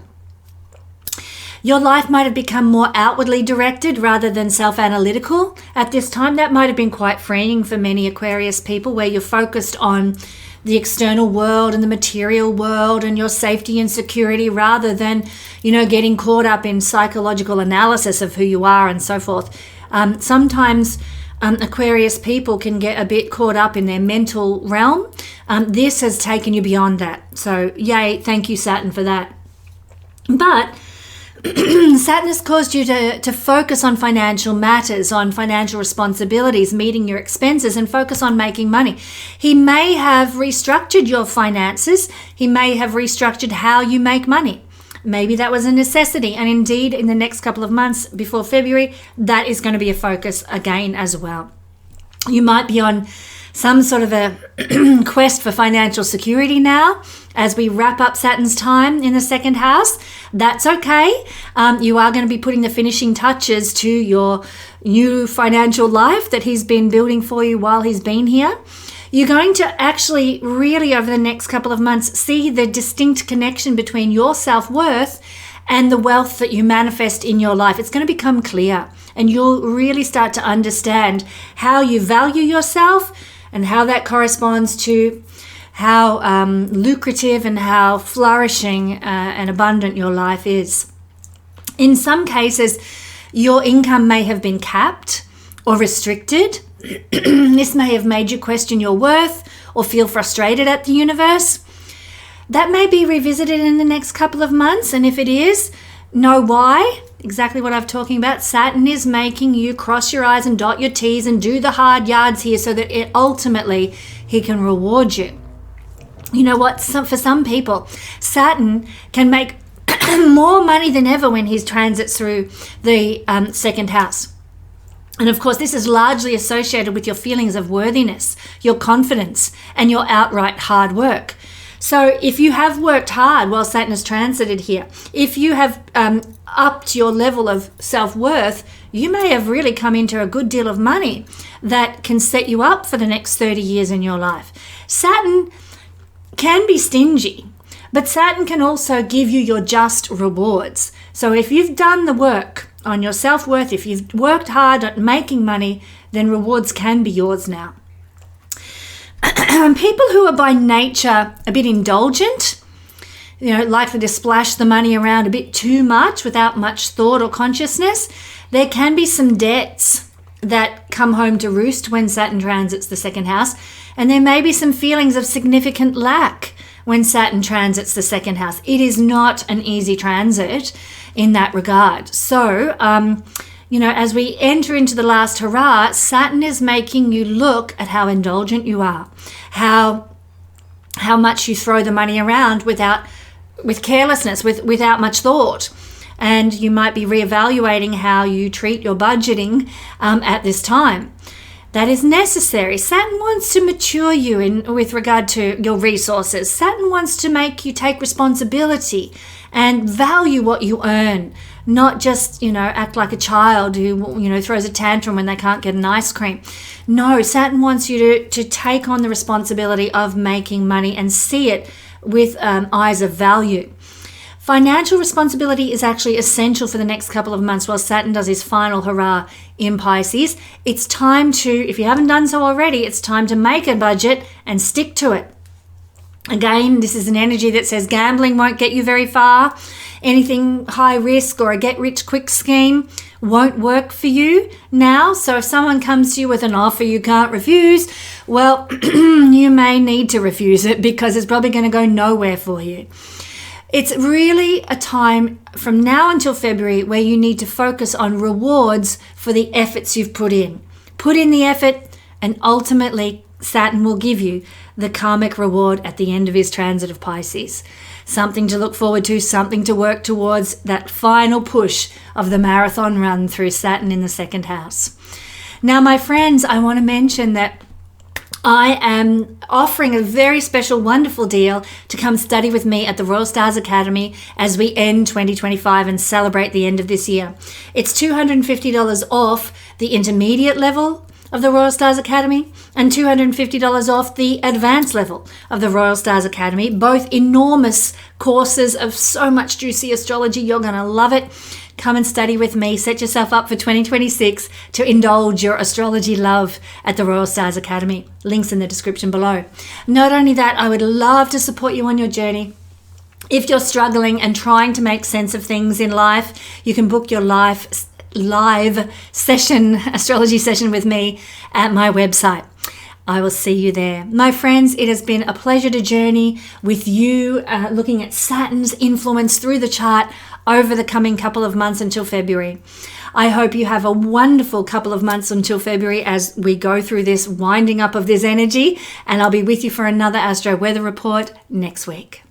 Your life might have become more outwardly directed rather than self-analytical at this time. That might have been quite freeing for many Aquarius people, where you're focused on the external world and the material world and your safety and security rather than, getting caught up in psychological analysis of who you are and so forth. Sometimes Aquarius people can get a bit caught up in their mental realm. This has taken you beyond that. So yay, thank you Saturn for that. But Saturn has caused you to focus on financial matters, on financial responsibilities, meeting your expenses, and focus on making money. He may have restructured your finances. He may have restructured how you make money. Maybe that was a necessity. And indeed, in the next couple of months before February, that is going to be a focus again as well. You might be on some sort of a quest for financial security now as we wrap up Saturn's time in the second house. That's okay. You are going to be putting the finishing touches to your new financial life that he's been building for you while he's been here. You're going to actually really over the next couple of months see the distinct connection between your self-worth and the wealth that you manifest in your life. It's going to become clear, and you'll really start to understand how you value yourself and how that corresponds to how lucrative and how flourishing and abundant your life is. In some cases, your income may have been capped or restricted. This may have made you question your worth or feel frustrated at the universe. That may be revisited in the next couple of months, and if it is, know why. Exactly what I'm talking about. Saturn is making you cross your I's and dot your T's and do the hard yards here so that ultimately he can reward you. You know what? For some people, Saturn can make more money than ever when he transits through the second house. And of course, this is largely associated with your feelings of worthiness, your confidence, and your outright hard work. So if you have worked hard while Saturn has transited here, if you have upped your level of self-worth, you may have really come into a good deal of money that can set you up for the next 30 years in your life. Saturn can be stingy, but Saturn can also give you your just rewards. So if you've done the work on your self-worth, if you've worked hard at making money, then rewards can be yours now. People who are by nature a bit indulgent, likely to splash the money around a bit too much without much thought or consciousness, there can be some debts that come home to roost when Saturn transits the second house, and there may be some feelings of significant lack when Saturn transits the second house. It is not an easy transit in that regard. So, as we enter into the last hurrah, Saturn is making you look at how indulgent you are, how much you throw the money around with carelessness, without much thought. And you might be reevaluating how you treat your budgeting at this time. That is necessary. Saturn wants to mature you with regard to your resources. Saturn wants to make you take responsibility and value what you earn, not just, act like a child who, throws a tantrum when they can't get an ice cream. No, Saturn wants you to take on the responsibility of making money and see it with eyes of value. Financial responsibility is actually essential for the next couple of months while Saturn does his final hurrah in Pisces. It's time to, if you haven't done so already, it's time to make a budget and stick to it. Again, this is an energy that says gambling won't get you very far. Anything high risk or a get-rich-quick scheme won't work for you now. So if someone comes to you with an offer you can't refuse, well, you may need to refuse it because it's probably going to go nowhere for you. It's really a time from now until February where you need to focus on rewards for the efforts you've put in. Put in the effort, and ultimately Saturn will give you the karmic reward at the end of his transit of Pisces. Something to look forward to, something to work towards, that final push of the marathon run through Saturn in the second house. Now, my friends, I want to mention that I am offering a very special, wonderful deal to come study with me at the Royal Stars Academy as we end 2025 and celebrate the end of this year. It's $250 off the intermediate level of the Royal Stars Academy and $250 off the advanced level of the Royal Stars Academy. Both enormous courses of so much juicy astrology. You're going to love it. Come and study with me. Set yourself up for 2026 to indulge your astrology love at the Royal Stars Academy. Links in the description below. Not only that, I would love to support you on your journey. If you're struggling and trying to make sense of things in life, you can book your live session, astrology session with me at my website. I will see you there. My friends, it has been a pleasure to journey with you, looking at Saturn's influence through the chart over the coming couple of months until February. I hope you have a wonderful couple of months until February as we go through this winding up of this energy, and I'll be with you for another Astro Weather Report next week.